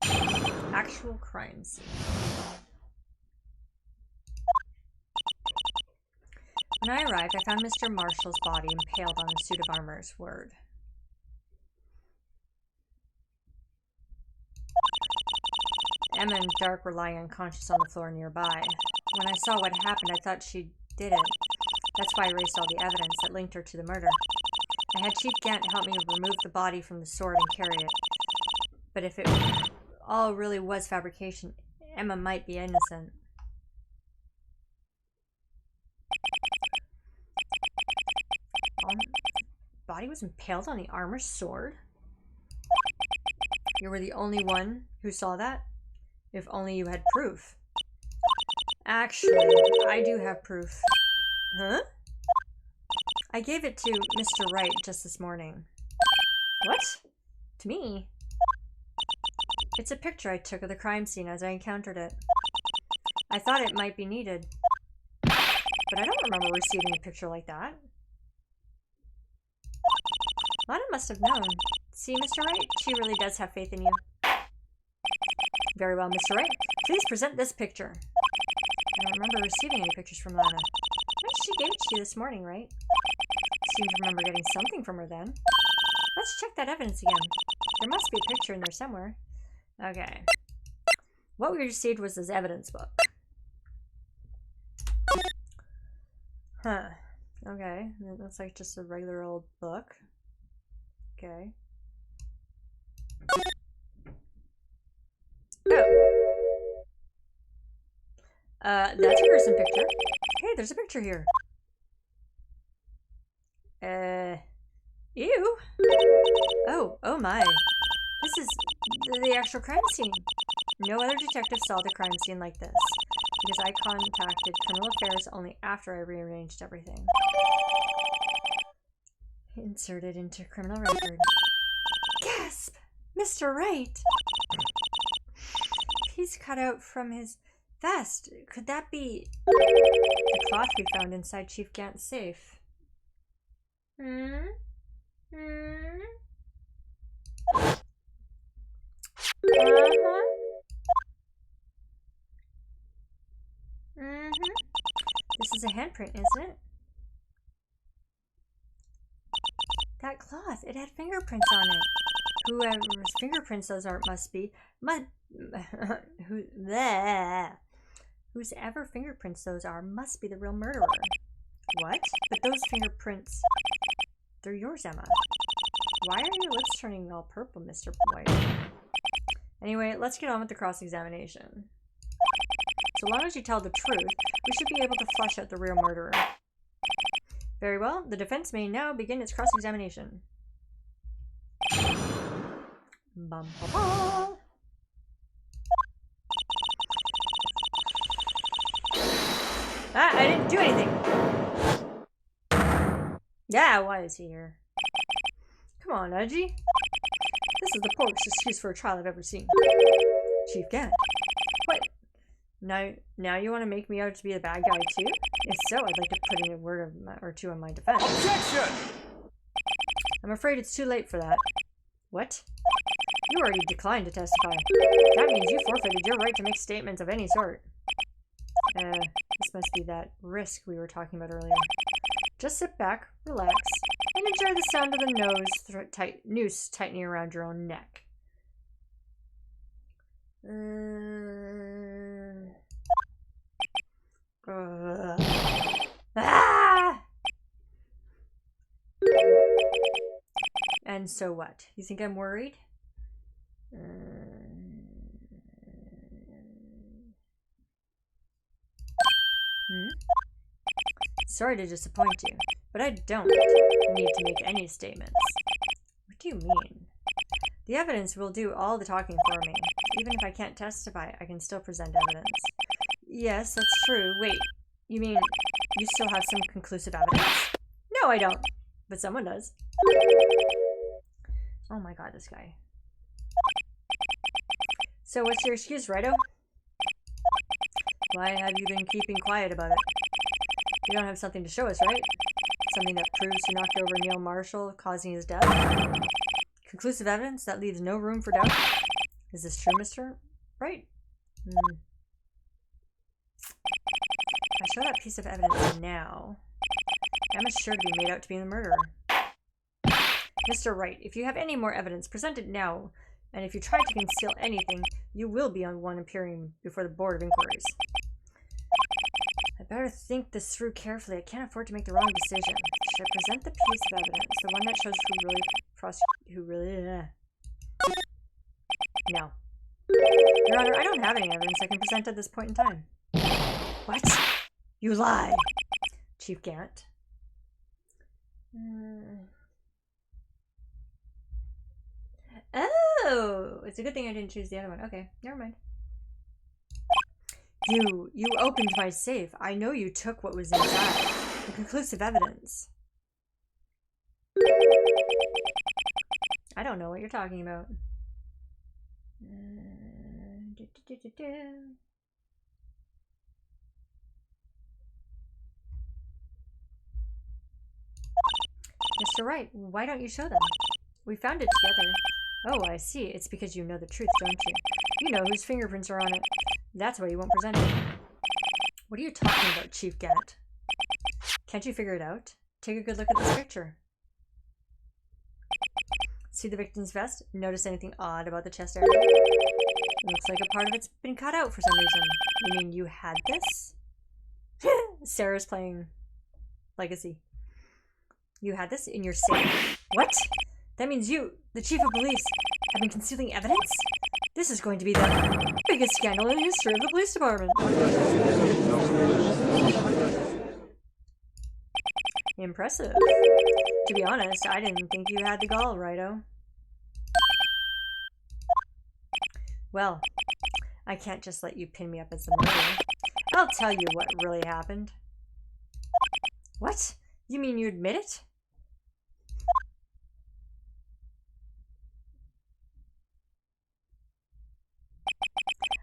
Speaker 2: Actual crime scene. When I arrived, I found Mr. Marshall's body impaled on a suit of armor's word. Emma and Dark were lying unconscious on the floor nearby. When I saw what happened, I thought she did it. That's why I erased all the evidence that linked her to the murder. I had Chief Gant help me remove the body from the sword and carry it. But if it all really was fabrication, Emma might be innocent. Body was impaled on the armor sword? You were the only one who saw that? If only you had proof. Actually, I do have proof. Huh? I gave it to Mr. Wright just this morning. What? To me? It's a picture I took of the crime scene as I encountered it. I thought it might be needed. But I don't remember receiving a picture like that. Lana must have known. See, Mr. Wright, she really does have faith in you. Very well, Mr. Wright. Please present this picture. I don't remember receiving any pictures from Lana. She gave it to you this morning, right? Seem to remember getting something from her then. Let's check that evidence again. There must be a picture in there somewhere. Okay. What we received was this evidence book. Huh. Okay. It looks like just a regular old book. Okay. Oh. That's a gruesome picture. Hey, there's a picture here. Ew. Oh my. This is the actual crime scene. No other detective saw the crime scene like this, because I contacted Criminal Affairs only after I rearranged everything. Inserted into criminal record. Gasp! Mr. Wright! Piece cut out from his vest. Could that be the cloth we found inside Chief Gant's safe? Uh-huh. This is a handprint, isn't it? That cloth, it had fingerprints on it. Whoever's fingerprints those are must be whoever fingerprints those are must be the real murderer. What? But those fingerprints, they're yours, Emma. Why are your lips turning all purple, Mr. White? Anyway, let's get on with the cross-examination. So long as you tell the truth, we should be able to flush out the real murderer. Very well, the defense may now begin its cross-examination. Bum, ba, ba. Ah, I didn't do anything. Yeah, why is he here? Come on, Edgy. This is the poorest excuse for a trial I've ever seen. Chief Gant. What? Now you want to make me out to be the bad guy too? If so, I'd like to put in a word or two on my defense.
Speaker 3: Objection!
Speaker 2: I'm afraid it's too late for that. What? You already declined to testify. That means you forfeited your right to make statements of any sort. This must be that risk we were talking about earlier. Just sit back, relax, and enjoy the sound of the noose tightening around your own neck. And so what? You think I'm worried? Sorry to disappoint you, but I don't need to make any statements. What do you mean? The evidence will do all the talking for me. Even if I can't testify, I can still present evidence. Yes, that's true. Wait, you mean you still have some conclusive evidence? No, I don't. But someone does. Oh my god, this guy. So what's your excuse, Righto? Why have you been keeping quiet about it? You don't have something to show us, right? Something that proves you knocked over Neil Marshall, causing his death? Conclusive evidence that leaves no room for doubt? Is this true, Mr. Wright? I show that piece of evidence now. Emma's sure to be made out to be the murderer. Mr. Wright, if you have any more evidence, present it now. And if you try to conceal anything, you will be on one appearing before the Board of Inquiries. I better think this through carefully. I can't afford to make the wrong decision. Should I present the piece of evidence, the one that shows who really... No. Your Honor, I don't have any evidence I can present at this point in time. What? You lie! Chief Gant. Oh! It's a good thing I didn't choose the other one. Okay, never mind. You opened my safe. I know you took what was inside. The conclusive evidence. I don't know what you're talking about. Mr. Wright, why don't you show them? We found it together. Oh, I see. It's because you know the truth, don't you? You know whose fingerprints are on it. That's why you won't present it. What are you talking about, Chief Gant? Can't you figure it out? Take a good look at this picture. See the victim's vest? Notice anything odd about the chest area? It looks like a part of it's been cut out for some reason. You mean you had this? Sarah's playing Legacy. You had this in your safe. What? That means you, the chief of police, have been concealing evidence? This is going to be the biggest scandal in the history of the police department. Impressive. To be honest, I didn't think you had the gall, Righto. Well, I can't just let you pin me up as the murderer. I'll tell you what really happened. What? You mean you admit it?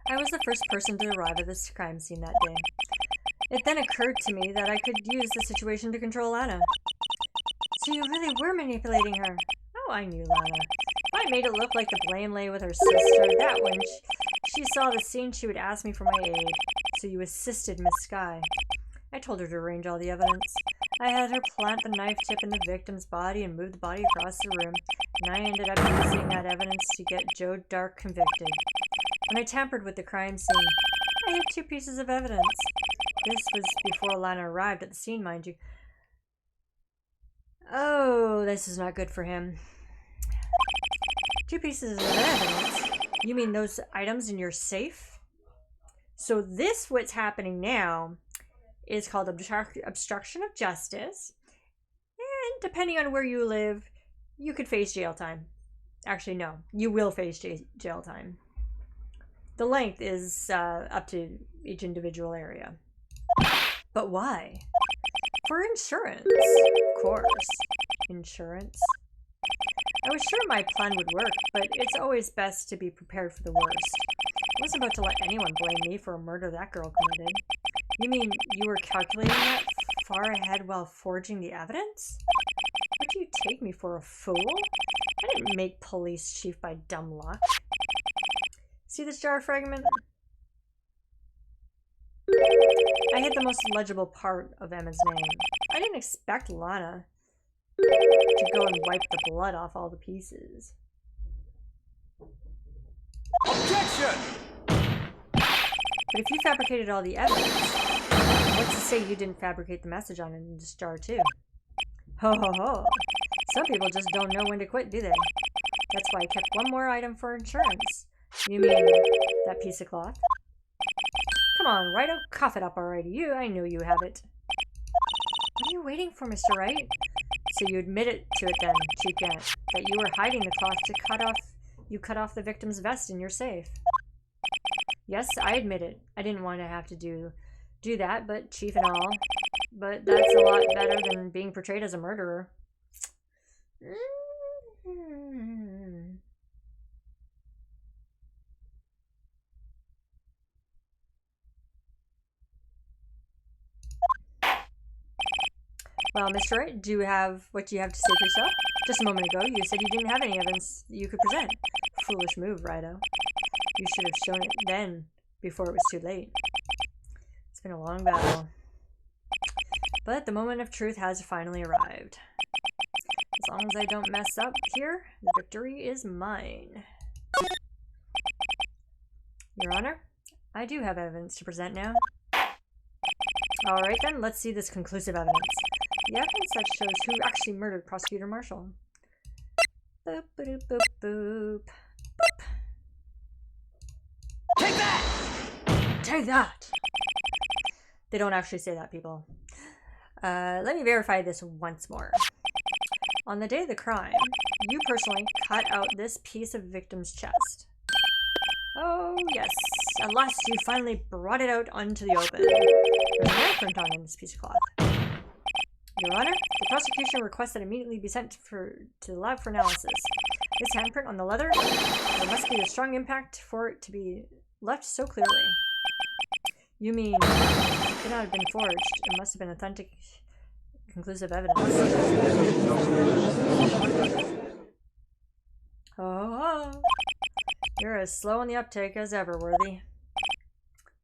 Speaker 2: I was the first person to arrive at this crime scene that day. It then occurred to me that I could use the situation to control Lana. So you really were manipulating her? Oh, I knew Lana. I made it look like the blame lay with her sister. That when she saw the scene, she would ask me for my aid. So you assisted Miss Skye. I told her to arrange all the evidence. I had her plant the knife tip in the victim's body and move the body across the room. And I ended up using that evidence to get Joe Dark convicted. When I tampered with the crime scene, I had 2 pieces of evidence. This was before Lana arrived at the scene, mind you. Oh, this is not good for him. 2 pieces of evidence? You mean those items in your safe? So this, what's happening now, is called obstruction of justice. And depending on where you live, you could face jail time. Actually, no. You will face jail time. The length is up to each individual area. But why? For insurance. Of course. Insurance. I was sure my plan would work, but it's always best to be prepared for the worst. I wasn't about to let anyone blame me for a murder that girl committed. You mean you were calculating that far ahead while forging the evidence? What do you take me for, a fool? I didn't make police chief by dumb luck. See this jar fragment? I hit the most legible part of Emma's name. I didn't expect Lana to go and wipe the blood off all the pieces.
Speaker 3: Objection!
Speaker 2: But if you fabricated all the evidence, what's to say you didn't fabricate the message on it in this jar too? Ho ho ho. Some people just don't know when to quit, do they? That's why I kept one more item for insurance. You mean that piece of cloth? Come on, Righto, cough it up already. I know you have it. What are you waiting for, Mr. Wright? So you admitted to it then, Chief Gant, that you were hiding the cloth to cut off the victim's vest in your safe. Yes, I admit it. I didn't want to have to do that, but Chief and all. But that's a lot better than being portrayed as a murderer. Well, Mr. Wright, what do you have to say for yourself? Just a moment ago, you said you didn't have any evidence you could present. Foolish move, Righto. You should have shown it then, before it was too late. It's been a long battle. But the moment of truth has finally arrived. As long as I don't mess up here, the victory is mine. Your Honor, I do have evidence to present now. Alright then, let's see this conclusive evidence. The evidence that shows who actually murdered Prosecutor Marshall. Boop, boop, boop, boop. Boop.
Speaker 3: Take that!
Speaker 2: Take that! They don't actually say that, people. Let me verify this once more. On the day of the crime, you personally cut out this piece of victim's chest. Oh, yes. At last, you finally brought it out onto the open. There's an handprint on this piece of cloth. Your Honor, the prosecution requests that it immediately be sent to the lab for analysis. This handprint on the leather, there must be a strong impact for it to be left so clearly. You mean it could not have been forged. It must have been authentic, conclusive evidence. Oh, you're as slow on the uptake as ever, Worthy.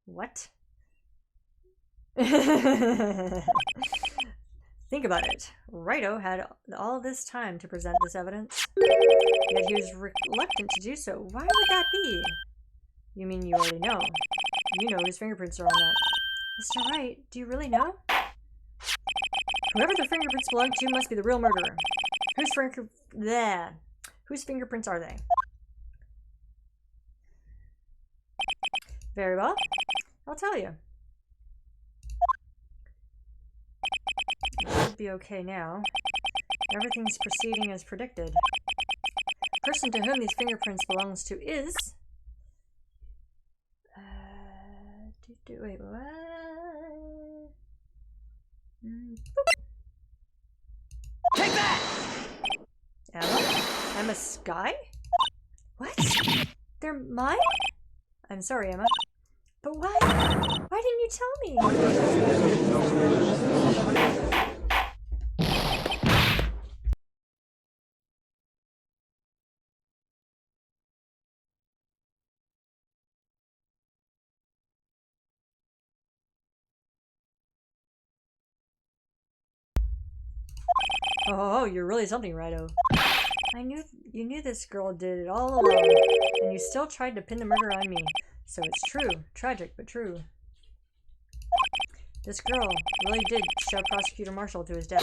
Speaker 2: What? Think about it. Righto had all this time to present this evidence, yet he was reluctant to do so. Why would that be? You mean you already know? You know his fingerprints are on that. Mr. Wright, do you really know? Whoever the fingerprints belong to must be the real murderer. Whose fingerprints are they? Very well. I'll tell you. should be okay now. Everything's proceeding as predicted. The person to whom these fingerprints belongs to is... wait, what?
Speaker 3: Take that!
Speaker 2: Emma? Emma Skye? What? They're mine? I'm sorry, Emma. But why? Why didn't you tell me? Oh, you're really something, Rido. You knew this girl did it all along, and you still tried to pin the murder on me. So it's true. Tragic, but true. This girl really did shove Prosecutor Marshall to his death.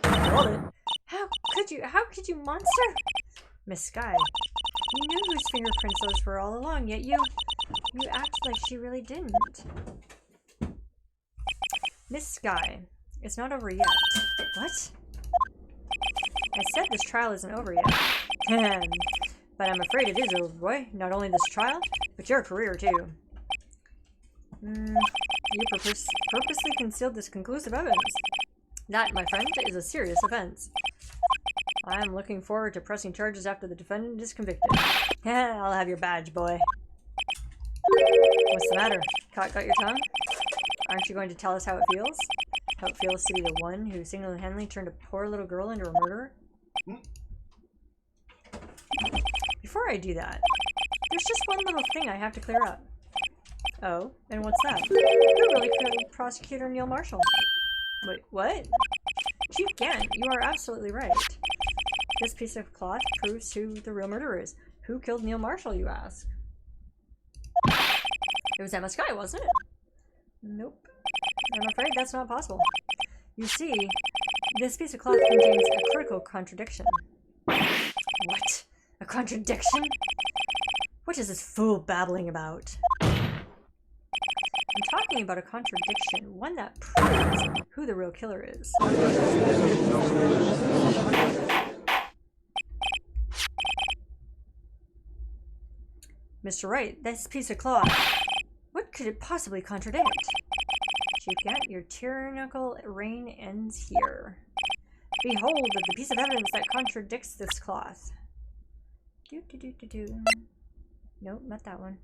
Speaker 2: Hold it. How could you, monster? Miss Skye, you knew whose fingerprints those were all along, yet you act like she really didn't. Miss Skye, it's not over yet. What? I said this trial isn't over yet. But I'm afraid it is over, boy. Not only this trial, but your career, too. You purposely concealed this conclusive evidence. That, my friend, is a serious offense. I'm looking forward to pressing charges after the defendant is convicted. I'll have your badge, boy. What's the matter? Got your tongue? Aren't you going to tell us how it feels? How it feels to be the one who single-handedly turned a poor little girl into a murderer? Before I do that, there's just one little thing I have to clear up. Oh, and what's that? Who really killed Prosecutor Neil Marshall? Wait, what? Chief Gant, you are absolutely right. This piece of cloth proves who the real murderer is. Who killed Neil Marshall, you ask? It was Emma Skye, wasn't it? Nope. I'm afraid that's not possible. You see, this piece of cloth contains a critical contradiction. What? A contradiction? What is this fool babbling about? I'm talking about a contradiction, one that proves who the real killer is. Mr. Wright, this piece of cloth, what could it possibly contradict? Chief Gant, your tyrannical reign ends here. Behold the piece of evidence that contradicts this cloth. Nope, not that one.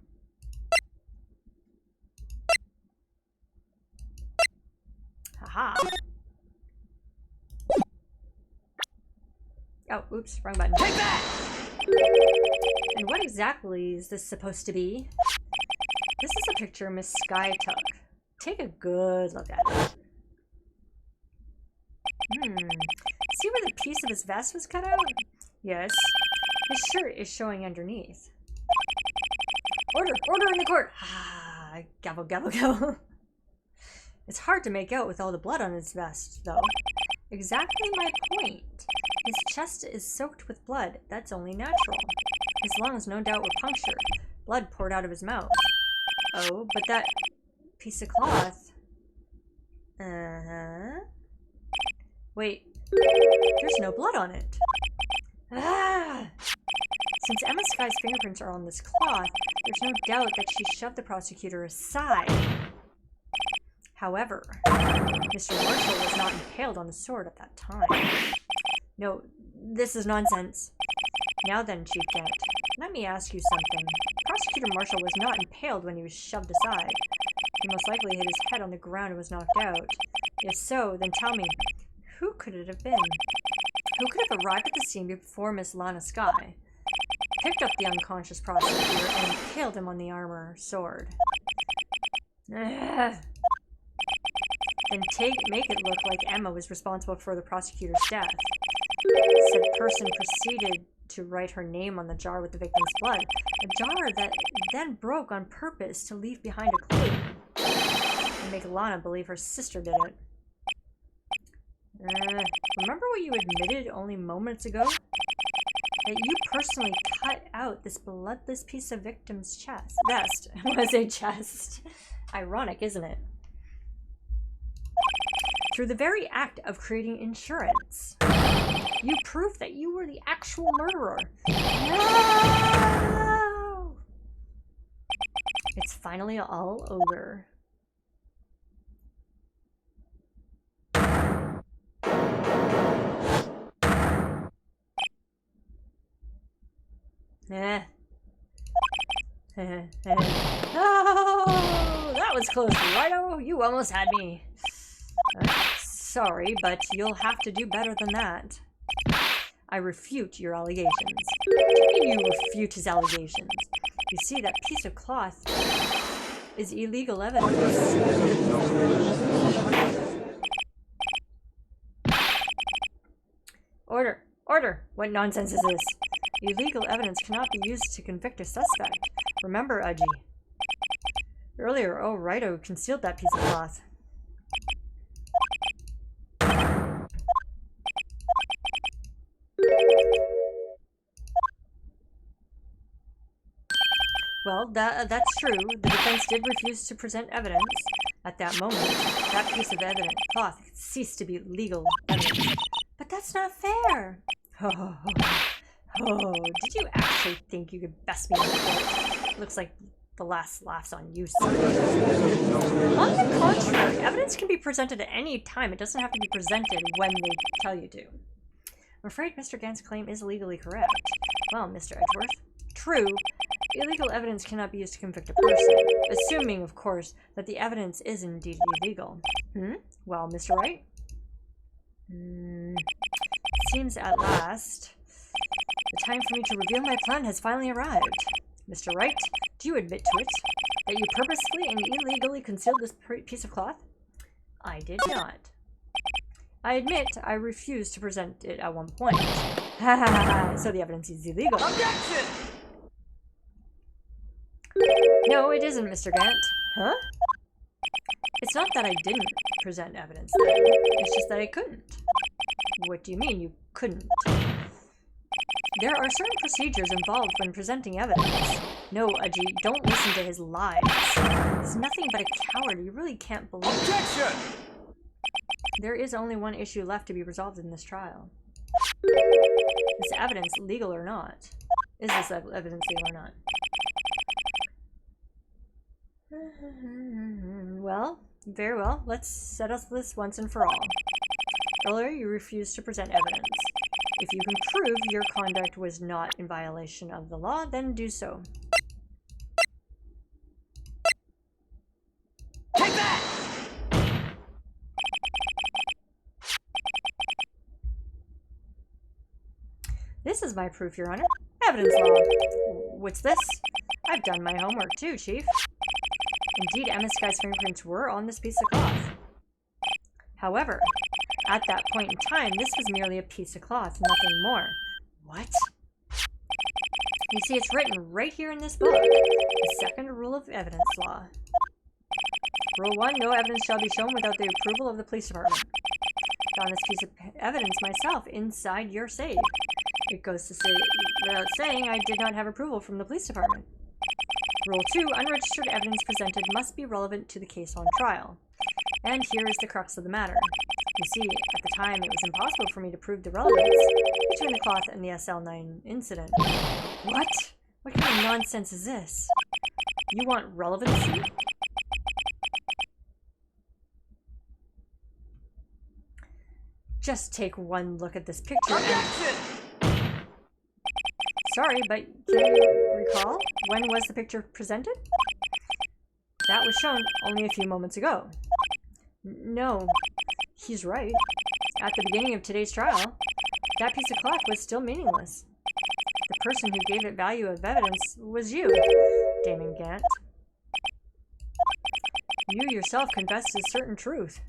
Speaker 2: Haha. Oh, oops, wrong button.
Speaker 3: Take that!
Speaker 2: And what exactly is this supposed to be? This is a picture Miss Skye took. Take a good look at it. See where the piece of his vest was cut out? Yes. His shirt is showing underneath. Order! Order in the court! Ah, gabble, gabble, gabble. It's hard to make out with all the blood on his vest, though. Exactly my point. His chest is soaked with blood. That's only natural. His lungs no doubt were punctured. Blood poured out of his mouth. Oh, but that piece of cloth... Wait. There's no blood on it. Ah! Since Emma Skye's fingerprints are on this cloth, there's no doubt that she shoved the prosecutor aside. However, Mr. Marshall was not impaled on the sword at that time. No, this is nonsense. Now then, Chief Gant, let me ask you something. Prosecutor Marshall was not impaled when he was shoved aside. He most likely hit his head on the ground and was knocked out. If so, then tell me, who could it have been? Who could have arrived at the scene before Miss Lana Skye, picked up the unconscious prosecutor, and impaled him on the armor sword? Then make it look like Emma was responsible for the prosecutor's death. Said person proceeded to write her name on the jar with the victim's blood, a jar that then broke on purpose to leave behind a clue and make Lana believe her sister did it. Remember what you admitted only moments ago? That you personally cut out this bloodless piece of victim's chest. Vest. I want to say chest. Ironic, isn't it? through the very act of creating insurance. You prove that you were the actual murderer. No! It's finally all over. Oh, that was close, Righto. You almost had me. Sorry, but you'll have to do better than that. I refute your allegations. What do you mean you refute his allegations? You see, that piece of cloth is illegal evidence. Order! Order! What nonsense is this? Illegal evidence cannot be used to convict a suspect. Remember, Aji. Earlier, Righto concealed that piece of cloth. Well, that's true. The defense did refuse to present evidence. At that moment, that piece of cloth ceased to be legal evidence. But that's not fair! Oh, did you actually think you could best me in court? Looks like the last laugh's on you, sir. On the contrary, evidence can be presented at any time. It doesn't have to be presented when they tell you to. I'm afraid Mr. Gant's claim is legally correct. Well, Mr. Edgeworth. True, illegal evidence cannot be used to convict a person, assuming, of course, that the evidence is indeed illegal. Well, Mr. Wright? Seems at last the time for me to reveal my plan has finally arrived. Mr. Wright, do you admit to it? That you purposefully and illegally concealed this piece of cloth? I did not. I admit I refused to present it at one point. So the evidence is illegal.
Speaker 3: Objection!
Speaker 2: No, it isn't, Mr. Gant. Huh? It's not that I didn't present evidence then. It's just that I couldn't. What do you mean you couldn't? There are certain procedures involved when presenting evidence. No, Aji, don't listen to his lies. He's nothing but a coward. You really can't believe it.
Speaker 3: Objection!
Speaker 2: There is only one issue left to be resolved in this trial. Is evidence legal or not? Is this evidence legal or not? Well, very well. Let's settle this once and for all. Earlier, you refused to present evidence. If you can prove your conduct was not in violation of the law, then do so.
Speaker 3: Take that!
Speaker 2: This is my proof, Your Honor. Evidence law. What's this? I've done my homework too, Chief. Indeed, Emma Sky's fingerprints were on this piece of cloth. However, at that point in time, this was merely a piece of cloth, nothing more. What? You see, it's written right here in this book. The second rule of evidence law. Rule 1, no evidence shall be shown without the approval of the police department. Found this piece of evidence myself inside your safe. It goes to say, without saying, I did not have approval from the police department. Rule 2, unregistered evidence presented must be relevant to the case on trial. And here is the crux of the matter. You see, at the time, it was impossible for me to prove the relevance between the cloth and the SL9 incident. What? What kind of nonsense is this? You want relevancy? Just take one look at this picture
Speaker 3: Objection!
Speaker 2: Sorry, but can you recall? When was the picture presented? That was shown only a few moments ago. No, he's right. At the beginning of today's trial, that piece of cloth was still meaningless. The person who gave it value of evidence was you, Damon Gant. You yourself confessed a certain truth.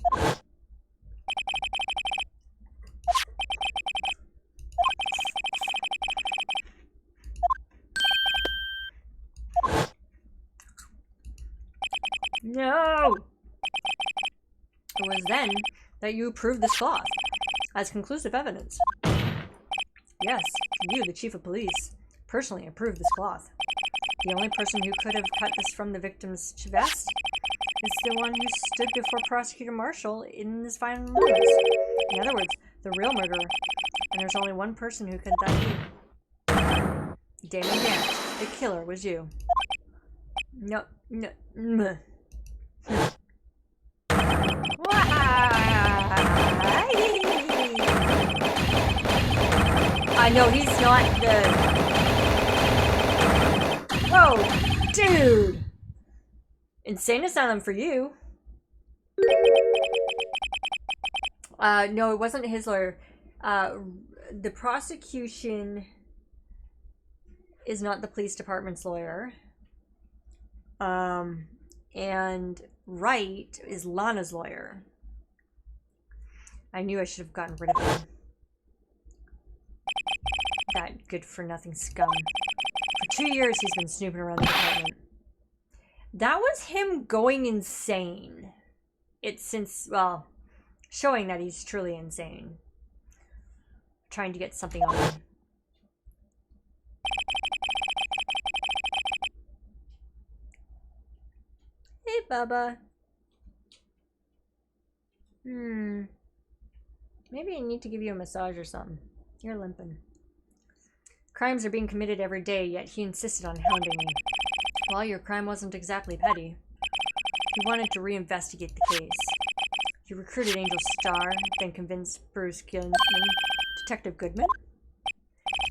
Speaker 2: No! It was then that you approved this cloth as conclusive evidence. Yes, you, the chief of police, personally approved this cloth. The only person who could have cut this from the victim's vest? It's the one who stood before Prosecutor Marshall in his final moments. In other words, the real murderer. And there's only one person who could that be. Damon Gant, the killer was you. No. I know he's not the... Whoa, dude! Insane asylum for you. No, it wasn't his lawyer. The prosecution is not the police department's lawyer. And Wright is Lana's lawyer. I knew I should have gotten rid of him. That good-for-nothing scum. For 2 years, he's been snooping around the department. That was him going insane. It's since, well, showing that he's truly insane. Trying to get something on him. Hey, Bubba. Maybe I need to give you a massage or something. You're limping. Crimes are being committed every day, yet he insisted on hounding me. Well, your crime wasn't exactly petty. He wanted to reinvestigate the case. He recruited Angel Starr, then convinced Bruce Goodman. Detective Goodman?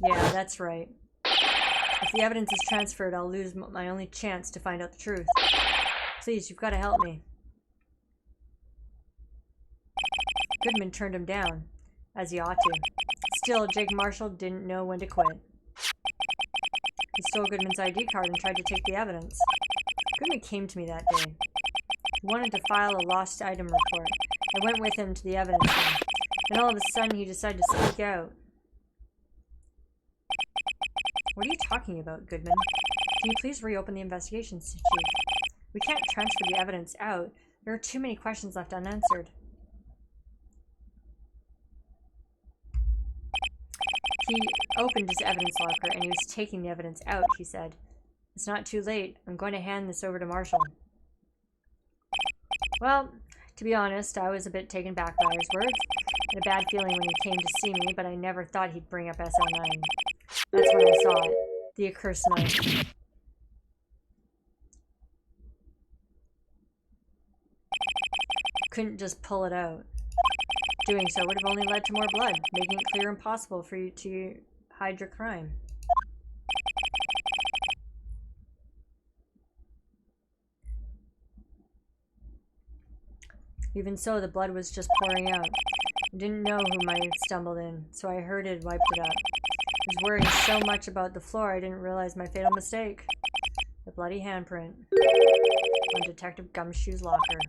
Speaker 2: Yeah, that's right. If the evidence is transferred, I'll lose my only chance to find out the truth. Please, you've got to help me. Goodman turned him down, as he ought to. Still, Jake Marshall didn't know when to quit. He stole Goodman's ID card and tried to take the evidence. Goodman came to me that day. He wanted to file a lost item report. I went with him to the evidence room. Then all of a sudden, he decided to speak out. What are you talking about, Goodman? Can you please reopen the investigation, Chief? We can't transfer the evidence out. There are too many questions left unanswered. He opened his evidence locker and he was taking the evidence out, he said. It's not too late. I'm going to hand this over to Marshall. Well, to be honest, I was a bit taken back by his words. I had a bad feeling when he came to see me, but I never thought he'd bring up SL9. That's when I saw it. The accursed knife. Couldn't just pull it out. Doing so would have only led to more blood, making it clear and impossible for you to hide your crime. Even so, the blood was just pouring out. I didn't know whom I had stumbled in, so I heard it wiped it up. I was worrying so much about the floor I didn't realize my fatal mistake. The bloody handprint on Detective Gumshoe's locker.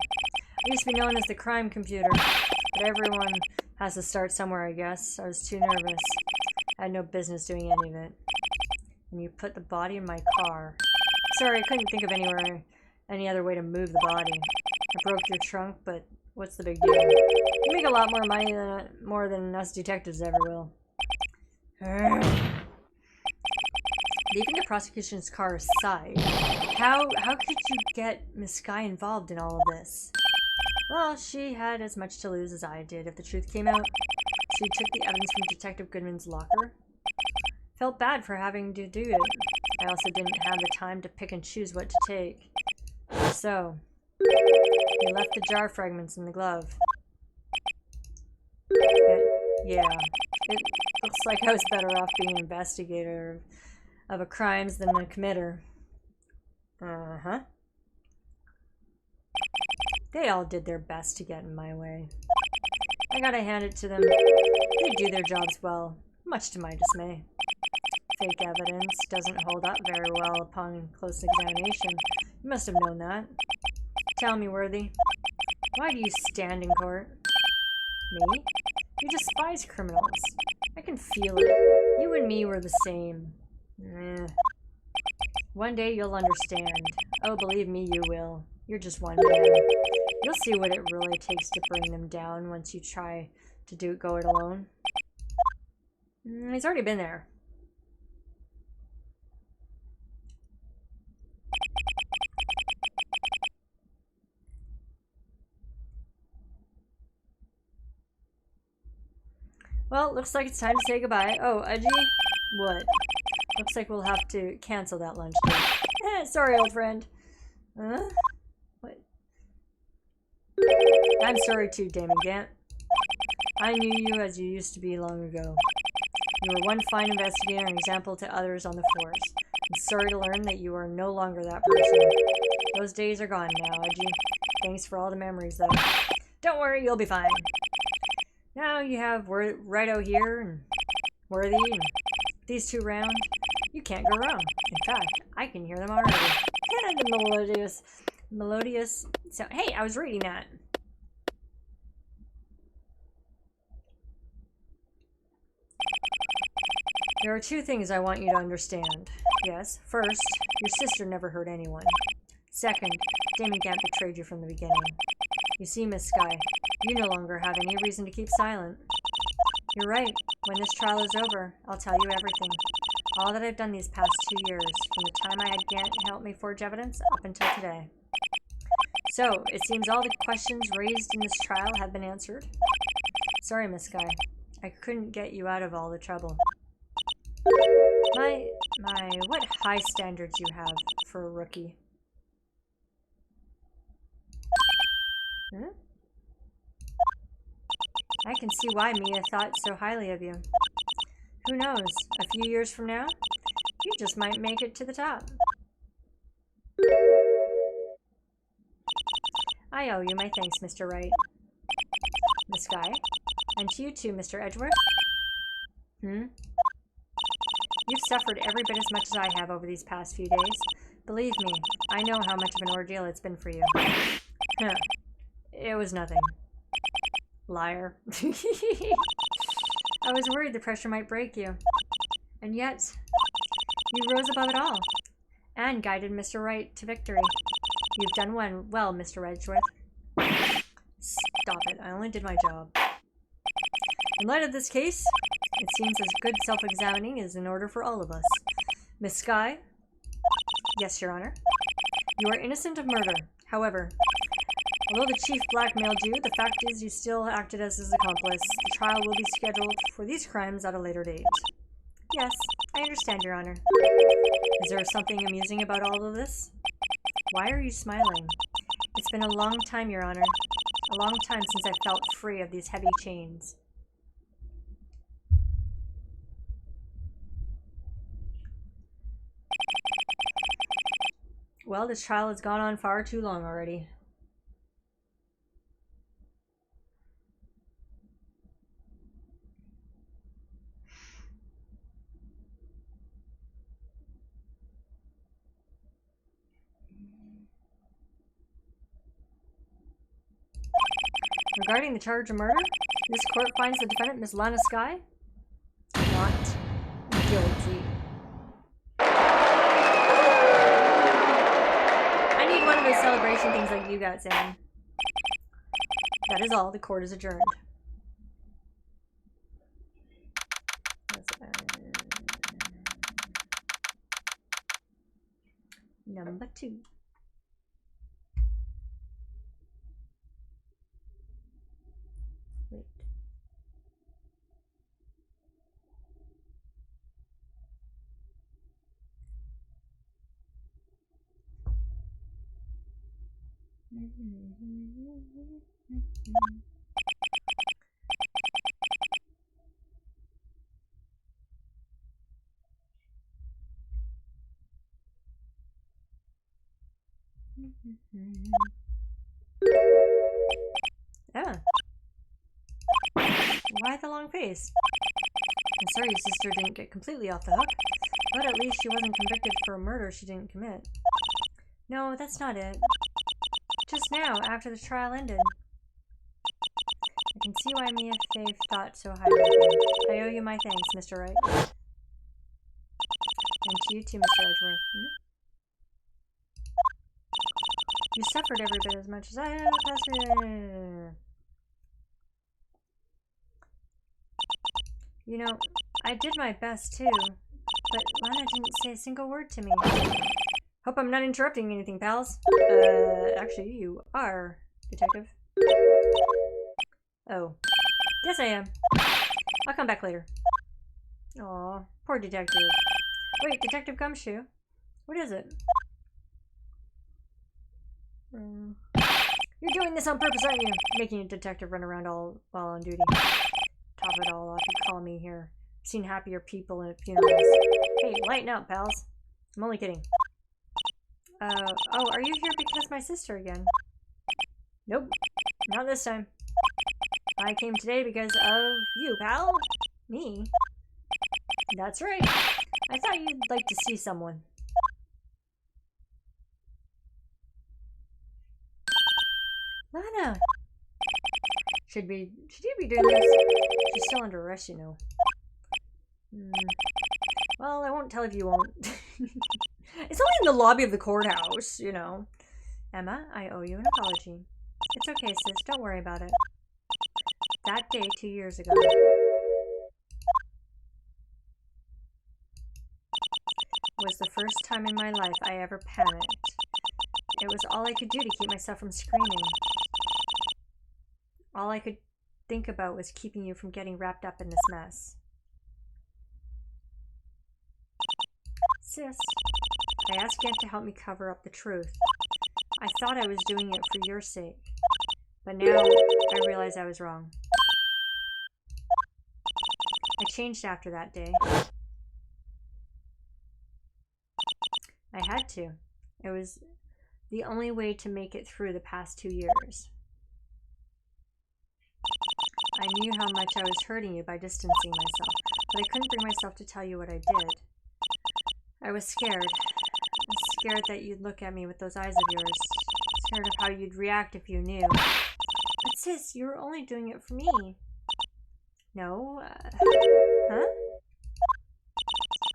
Speaker 2: I used to be known as the crime computer, but everyone has to start somewhere, I guess. I was too nervous. I had no business doing any of it. And you put the body in my car. Sorry, I couldn't think of any other way to move the body. I broke your trunk, but what's the big deal? You make a lot more money than us detectives ever will. Leaving the prosecution's car aside, how could you get Miss Skye involved in all of this? Well, she had as much to lose as I did if the truth came out. She took the evidence from Detective Goodman's locker. Felt bad for having to do it. I also didn't have the time to pick and choose what to take. So, he left the jar fragments in the glove. Yeah, it looks like I was better off being an investigator of a crimes than a committer. Uh-huh. They all did their best to get in my way. I gotta hand it to them. They do their jobs well, much to my dismay. Fake evidence doesn't hold up very well upon close examination. You must have known that. Tell me, Worthy, why do you stand in court? Me? You despise criminals. I can feel it. You and me were the same. One day you'll understand. Oh, believe me, you will. You're just one man. You'll see what it really takes to bring them down once you try to go it alone. He's already been there. Well, looks like it's time to say goodbye. Oh, Edgy? What? Looks like we'll have to cancel that lunch date. Sorry, old friend. Huh? What? I'm sorry too, Damon Gant. I knew you as you used to be long ago. You were one fine investigator and example to others on the force. I'm sorry to learn that you are no longer that person. Those days are gone now, Edgy. Thanks for all the memories, though. Don't worry, you'll be fine. Now you have Righto here and Worthy and these two round. You can't go wrong. In fact, I can hear them already. The melodious. So, hey, I was reading that. There are two things I want you to understand. Yes, first, your sister never hurt anyone. Second, Damon Gant betrayed you from the beginning. You see, Miss Skye, you no longer have any reason to keep silent. You're right. When this trial is over, I'll tell you everything. All that I've done these past 2 years, from the time I had Gant help me forge evidence up until today. So, it seems all the questions raised in this trial have been answered. Sorry, Miss Skye. I couldn't get you out of all the trouble. What high standards you have for a rookie. Huh? I can see why Mia thought so highly of you. Who knows, a few years from now, you just might make it to the top. I owe you my thanks, Mr. Wright. Miss Skye, and to you too, Mr. Edgeworth. You've suffered every bit as much as I have over these past few days. Believe me, I know how much of an ordeal it's been for you. Huh. It was nothing. Liar. I was worried the pressure might break you. And yet, you rose above it all, and guided Mr. Wright to victory. You've done well, Mr. Edgeworth. Stop it, I only did my job. In light of this case, it seems as good self-examining is in order for all of us. Miss Skye? Yes, Your Honor. You are innocent of murder. However, although the chief blackmailed you, the fact is you still acted as his accomplice. The trial will be scheduled for these crimes at a later date. Yes, I understand, Your Honor. Is there something amusing about all of this? Why are you smiling? It's been a long time, Your Honor. A long time since I felt free of these heavy chains. Well, this trial has gone on far too long already. Regarding the charge of murder, this court finds the defendant, Miss Lana Skye, not guilty. I need one of those celebration things like you got, Sam. That is all. The court is adjourned. Number 2. Wait. Ah. Why the long face? I'm sorry your sister didn't get completely off the hook, but at least she wasn't convicted for a murder she didn't commit. No, that's not it. Just now, after the trial ended. I can see why Mia Fave thought so highly of you. I owe you my thanks, Mr. Wright. And to you too, Mr. Edgeworth. You suffered every bit as much as I have. You know, I did my best too, but Lana didn't say a single word to me. Hope I'm not interrupting anything, pals. Actually, you are, Detective. Oh. Yes, I am. I'll come back later. Aw, poor detective. Wait, Detective Gumshoe? What is it? You're doing this on purpose, aren't you? Making a detective run around all while on duty. Top of it all off, you call me here. I've seen happier people at funerals. Hey, lighten up, pals. I'm only kidding. Oh, are you here because my sister again? Nope, not this time. I came today because of you, pal. Me? That's right. I thought you'd like to see someone. Lana! Should you be doing this? She's still under arrest, you know. Well, I won't tell if you won't. It's only in the lobby of the courthouse, you know. Emma, I owe you an apology. It's okay, sis. Don't worry about it. That day 2 years ago was the first time in my life I ever panicked. It was all I could do to keep myself from screaming. All I could think about was keeping you from getting wrapped up in this mess. Sis, I asked Gant to help me cover up the truth. I thought I was doing it for your sake, but now I realize I was wrong. I changed after that day. I had to. It was the only way to make it through the past 2 years. I knew how much I was hurting you by distancing myself, but I couldn't bring myself to tell you what I did. I was scared. I was scared that you'd look at me with those eyes of yours. Scared of how you'd react if you knew. But sis, you were only doing it for me. No? Huh?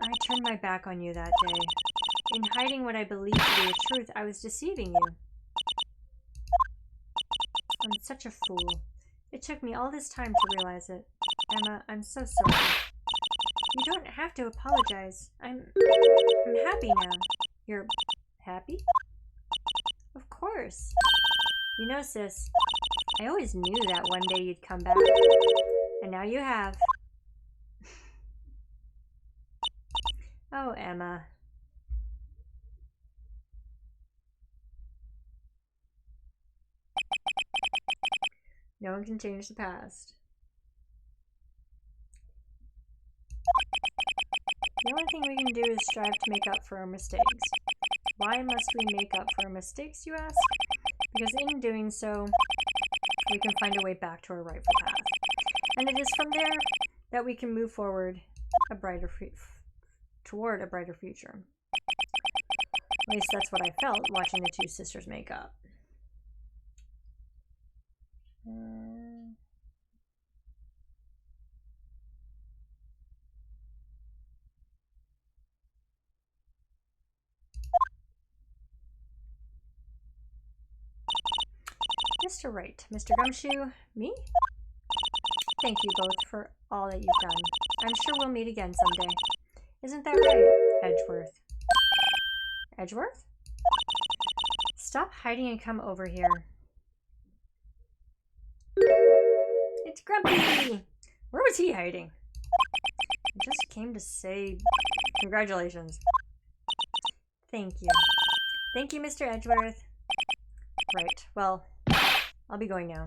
Speaker 2: I turned my back on you that day. In hiding what I believed to be the truth, I was deceiving you. I'm such a fool. It took me all this time to realize it. Emma, I'm so sorry. You don't have to apologize. I'm happy now. You're happy? Of course. You know, sis, I always knew that one day you'd come back. And now you have. Oh, Emma. No one can change the past. The only thing we can do is strive to make up for our mistakes. Why must we make up for our mistakes, you ask? Because in doing so, we can find a way back to our rightful path. And it is from there that we can move forward toward a brighter future. At least that's what I felt watching the two sisters make up. Mr. Wright, Mr. Gumshoe, me? Thank you both for all that you've done. I'm sure we'll meet again someday. Isn't that right, Edgeworth? Edgeworth? Stop hiding and come over here. It's Grumpy! Where was he hiding? I just came to say congratulations. Thank you. Thank you, Mr. Edgeworth. Right, well, I'll be going now.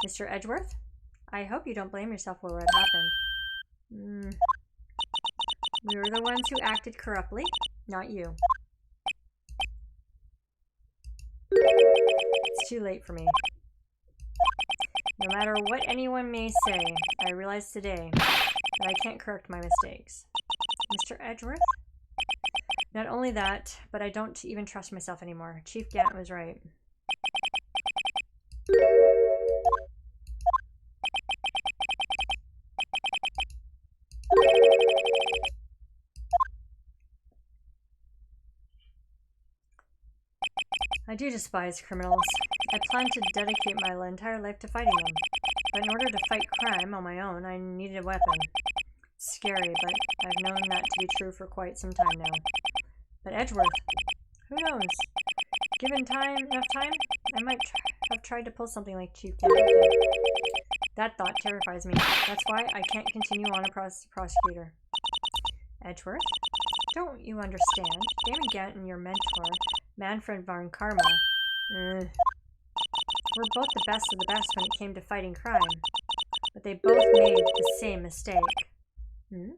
Speaker 2: Mr. Edgeworth? I hope you don't blame yourself for what happened. We were the ones who acted corruptly, not you. It's too late for me. No matter what anyone may say, I realize today that I can't correct my mistakes. Mr. Edgeworth? Not only that, but I don't even trust myself anymore. Chief Gant was right. I do despise criminals. I plan to dedicate my entire life to fighting them. But in order to fight crime on my own, I needed a weapon. It's scary, but I've known that to be true for quite some time now. But Edgeworth, who knows? Given enough time, I might have tried to pull something like Chief Kennedy did. That thought terrifies me. That's why I can't continue on as prosecutor. Edgeworth? Don't you understand? Damon Gant and your mentor, Manfred von Karma, were both the best of the best when it came to fighting crime. But they both made the same mistake. You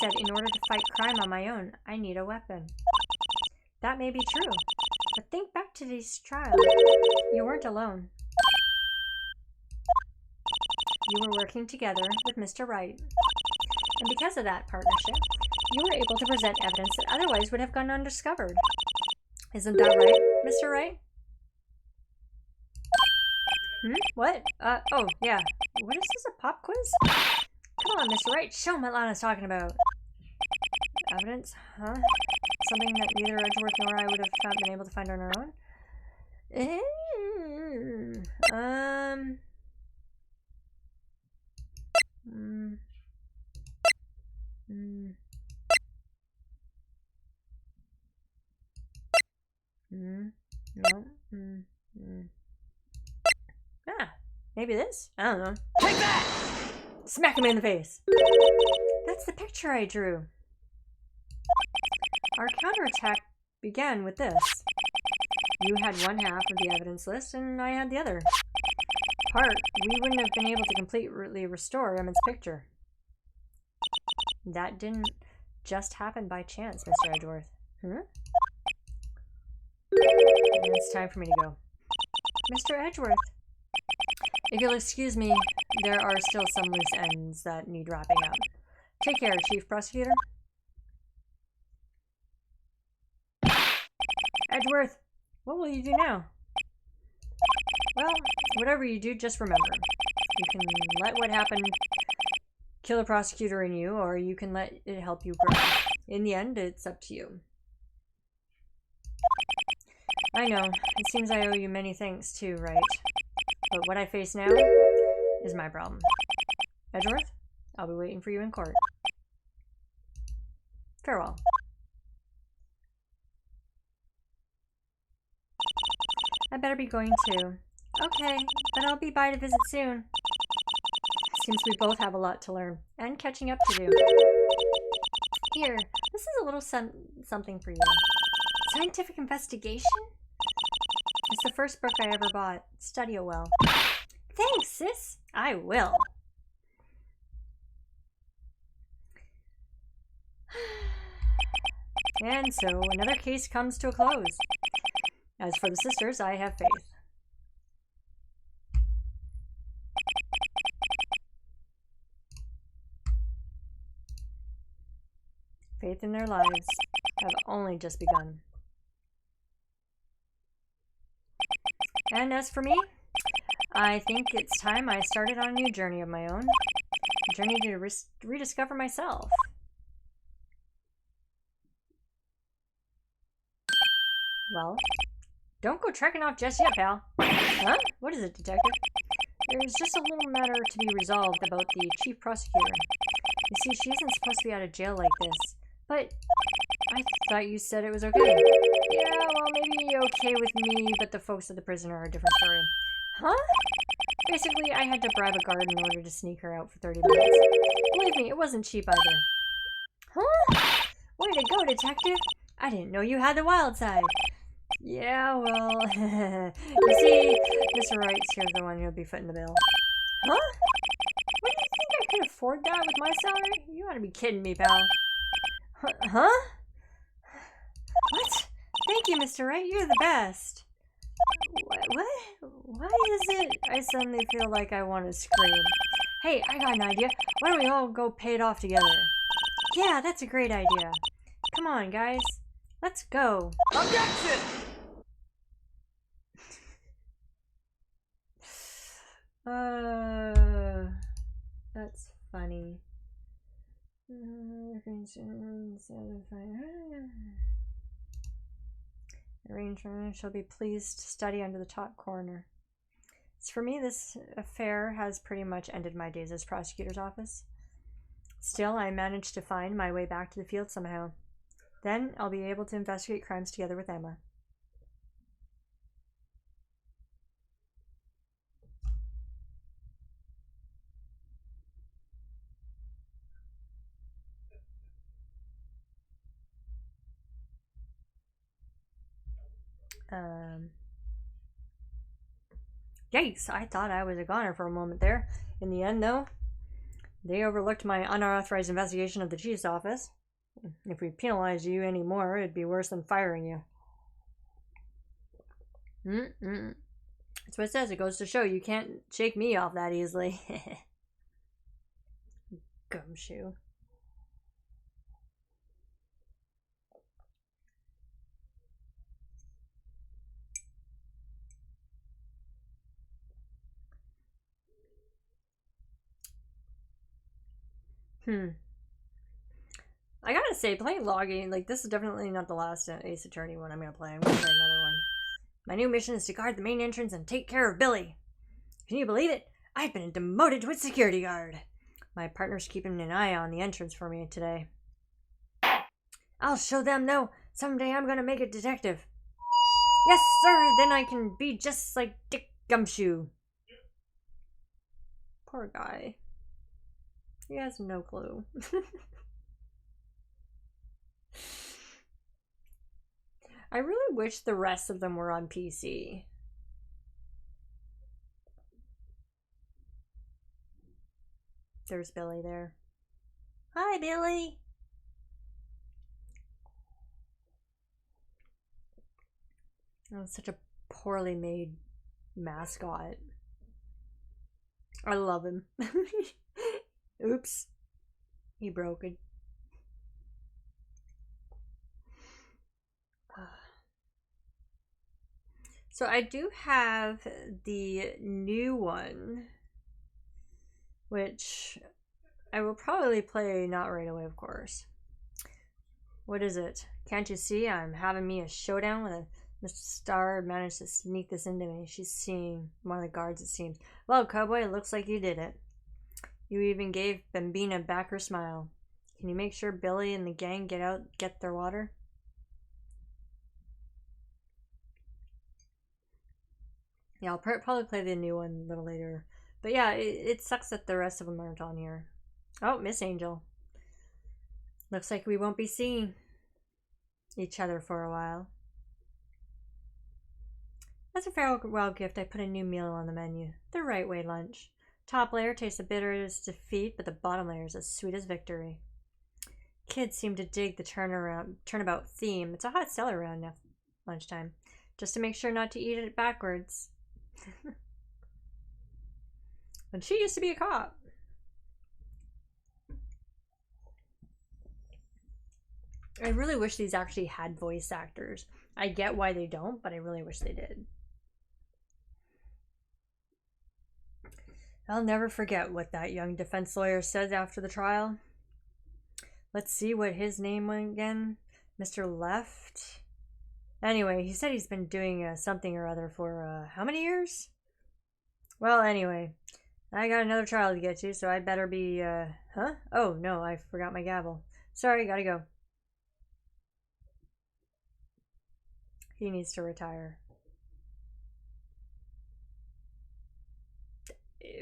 Speaker 2: said in order to fight crime on my own, I need a weapon. That may be true, but think back to today's trial. You weren't alone. You were working together with Mr. Wright. And because of that partnership, you were able to present evidence that otherwise would have gone undiscovered. Isn't that right, Mr. Wright? What? Oh, yeah. What is this, a pop quiz? Come on, Mr. Wright, show him what Lana's talking about. Evidence? Huh? Something that neither Edgeworth nor I would have been able to find on our own? No. Maybe this? I don't know.
Speaker 3: Take that!
Speaker 2: Smack him in the face. That's the picture I drew. Our counterattack began with this. You had one half of the evidence list, and I had the other. Part, we wouldn't have been able to completely restore Emmett's picture. That didn't just happen by chance, Mr. Edgeworth. It's time for me to go. Mr. Edgeworth, if you'll excuse me, there are still some loose ends that need wrapping up. Take care, Chief Prosecutor. Edgeworth, what will you do now? Well, whatever you do, just remember. You can let what happened kill a prosecutor in you, or you can let it help you grow. In the end, it's up to you. I know, it seems I owe you many thanks too, right? But what I face now is my problem. Edgeworth, I'll be waiting for you in court. Farewell. I better be going too. Okay, but I'll be by to visit soon. Seems we both have a lot to learn, and catching up to do. Here, this is a little something for you. Scientific investigation? It's the first book I ever bought. Study it well. Thanks, sis. I will. And so, another case comes to a close. As for the sisters, I have faith. Faith in their lives have only just begun. And as for me, I think it's time I started on a new journey of my own. A journey to rediscover myself. Well, don't go trekking off just yet, pal. Huh? What is it, detective? There's just a little matter to be resolved about the chief prosecutor. You see, she isn't supposed to be out of jail like this. But I thought you said it was okay. Yeah, well, maybe okay with me, but the folks at the prison are a different story. Huh? Basically, I had to bribe a guard in order to sneak her out for 30 minutes. Believe me, it wasn't cheap either. Huh? Way to go, detective. I didn't know you had the wild side. Yeah, well, you see, Mr. Wright's here, the one who'll be footing the bill. Huh? What, do you think I could afford that with my salary? You ought to be kidding me, pal. Huh? What? Thank you, Mr. Wright. You're the best. What? Why is it I suddenly feel like I want to scream? Hey, I got an idea. Why don't we all go pay it off together? Yeah, that's a great idea. Come on, guys. Let's go.
Speaker 3: Objection!
Speaker 2: That's funny. Arrangement shall be pleased to study under the top corner. As for me, this affair has pretty much ended my days as prosecutor's office. Still, I managed to find my way back to the field somehow. Then I'll be able to investigate crimes together with Emma. Yikes, I thought I was a goner for a moment there. In the end, though, they overlooked my unauthorized investigation of the chief's office. If we penalized you any more, it'd be worse than firing you. That's what it says. It goes to show you can't shake me off that easily. Gumshoe. I gotta say, playing logging, like, this is definitely not the last Ace Attorney one I'm gonna play. I'm gonna play another one. My new mission is to guard the main entrance and take care of Billy. Can you believe it? I've been demoted to a security guard. My partner's keeping an eye on the entrance for me today. I'll show them, though. Someday I'm gonna make a detective. Yes, sir! Then I can be just like Dick Gumshoe. Poor guy. He has no clue. I really wish the rest of them were on PC. There's Billy there. Hi, Billy! Oh, such a poorly made mascot. I love him. Oops. He broke it. So I do have the new one, which I will probably play not right away, of course. What is it? Can't you see? I'm having me a showdown with a Mr. Starr managed to sneak this into me. She's seeing one of the guards, it seems. Well, cowboy, it looks like you did it. You even gave Bambina back her smile. Can you make sure Billy and the gang get their water? Yeah, I'll probably play the new one a little later. But yeah, it sucks that the rest of them aren't on here. Oh, Miss Angel. Looks like we won't be seeing each other for a while. As a farewell gift, I put a new meal on the menu. The right way lunch. Top layer tastes as bitter as defeat, but the bottom layer is as sweet as victory. Kids seem to dig the turnabout theme. It's a hot seller around lunchtime. Just to make sure not to eat it backwards. And she used to be a cop. I really wish these actually had voice actors. I get why they don't, but I really wish they did. I'll never forget what that young defense lawyer said after the trial. Let's see what his name was again. Mr. Left. Anyway, he said he's been doing something or other for how many years? Well, anyway, I got another trial to get to, so I'd better be, huh? Oh, no, I forgot my gavel. Sorry, gotta go. He needs to retire.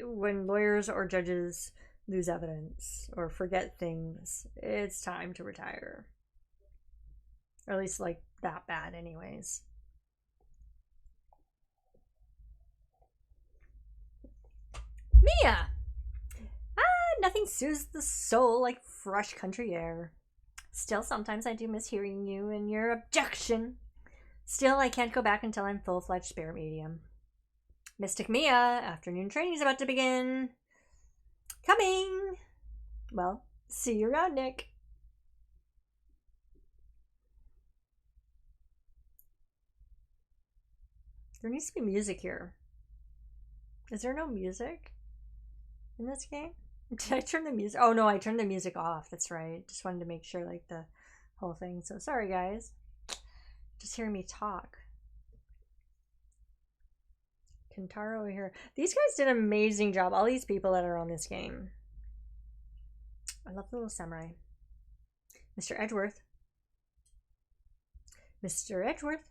Speaker 2: When lawyers or judges lose evidence or forget things, it's time to retire. Or at least, like, that bad anyways. Mia! Nothing soothes the soul like fresh country air. Still, sometimes I do miss hearing you and your objection. Still, I can't go back until I'm full-fledged spirit medium. Mystic Mia, afternoon training is about to begin. Coming! Well, see you around, Nick. There needs to be music here. Is there no music in this game? Did I turn the music? Oh no, I turned the music off. That's right. Just wanted to make sure, like, the whole thing. So sorry, guys. Just hearing me talk. Kentaro over here. These guys did an amazing job. All these people that are on this game. I love the little samurai. Mr. Edgeworth. Mr. Edgeworth.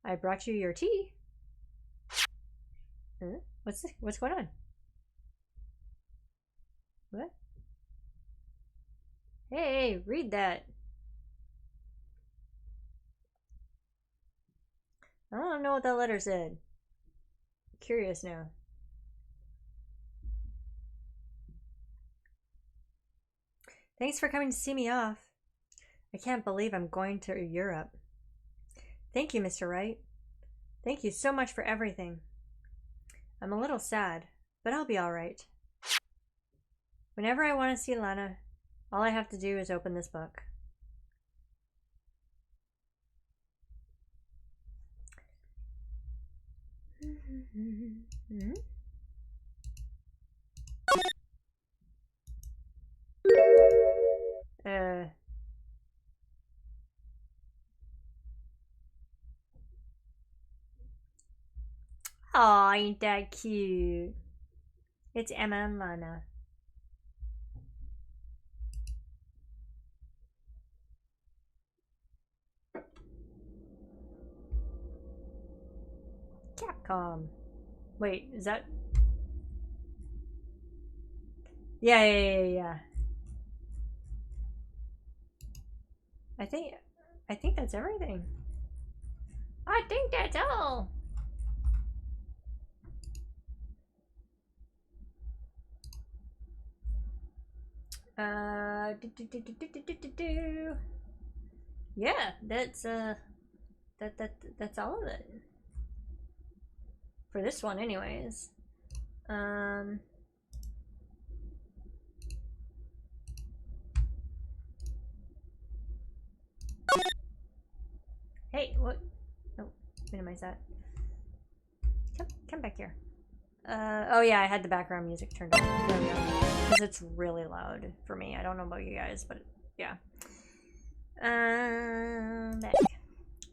Speaker 2: I brought you your tea. Huh? What's going on? What? Hey, read that. I don't know what that letter said. Curious now. Thanks for coming to see me off. I can't believe I'm going to Europe. Thank you, Mr. Wright. Thank you so much for everything. I'm a little sad, but I'll be alright. Whenever I want to see Lana, all I have to do is open this book. Aw, ain't that cute? It's Emma and Lana. Capcom. Wait, is that... Yeah. I think that's everything. I think that's all. Yeah, that's that's all of it. For this one anyways. Hey, what? Oh, minimize that. Come back here. Oh yeah, I had the background music turned on. There we go. Because it's really loud for me. I don't know about you guys, but yeah. Back.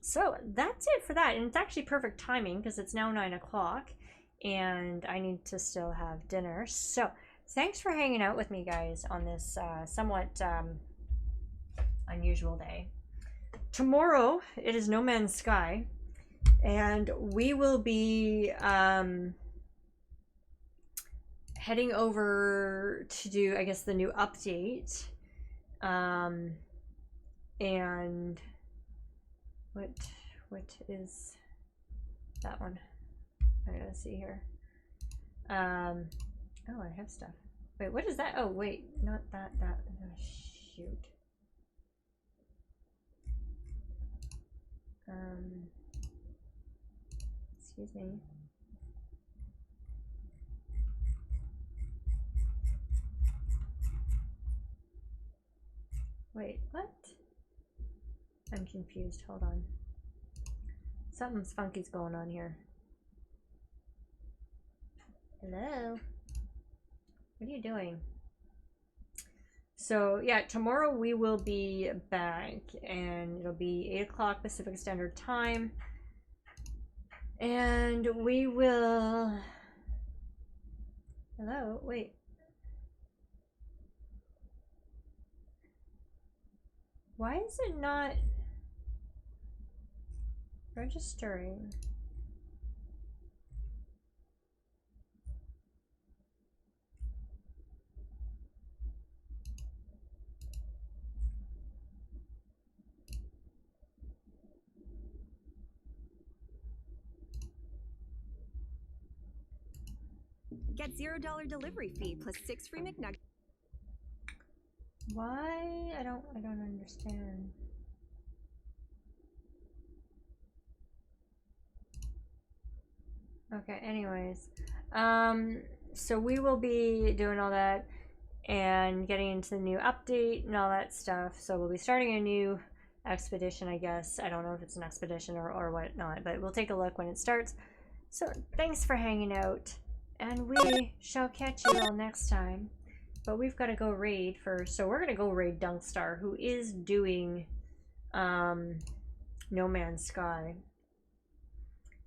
Speaker 2: So that's it for that. And it's actually perfect timing because it's now 9 o'clock and I need to still have dinner. So thanks for hanging out with me, guys, on this somewhat unusual day. Tomorrow, it is No Man's Sky. And we will be heading over to do, I guess, the new update. And what is that one? I gotta see here. Oh, I have stuff. Wait, what is that? Oh, wait, not that. Oh, shoot. Excuse me. Wait, what? I'm confused. Hold on. Something's funky's going on here. Hello? What are you doing? So, yeah, tomorrow we will be back, and it'll be 8 o'clock Pacific Standard Time. And we will... Hello? Wait. Why is it not registering?
Speaker 4: Get $0 delivery fee plus 6 free McNuggets.
Speaker 2: Why? I don't understand. Okay, anyways. So we will be doing all that and getting into the new update and all that stuff. So we'll be starting a new expedition, I guess. I don't know if it's an expedition or whatnot, but we'll take a look when it starts. So thanks for hanging out, and we shall catch you all next time. But we've got to go raid first. So we're going to go raid Dunkstar, who is doing No Man's Sky.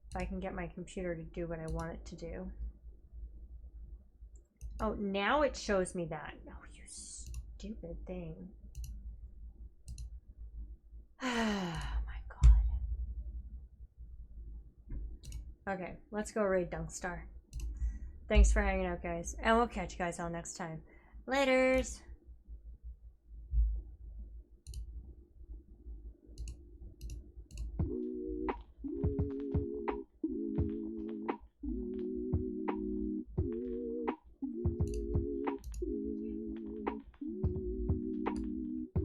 Speaker 2: If I can get my computer to do what I want it to do. Oh, now it shows me that. Oh, you stupid thing. Oh my god. Okay, let's go raid Dunkstar. Thanks for hanging out, guys. And we'll catch you guys all next time. Laters!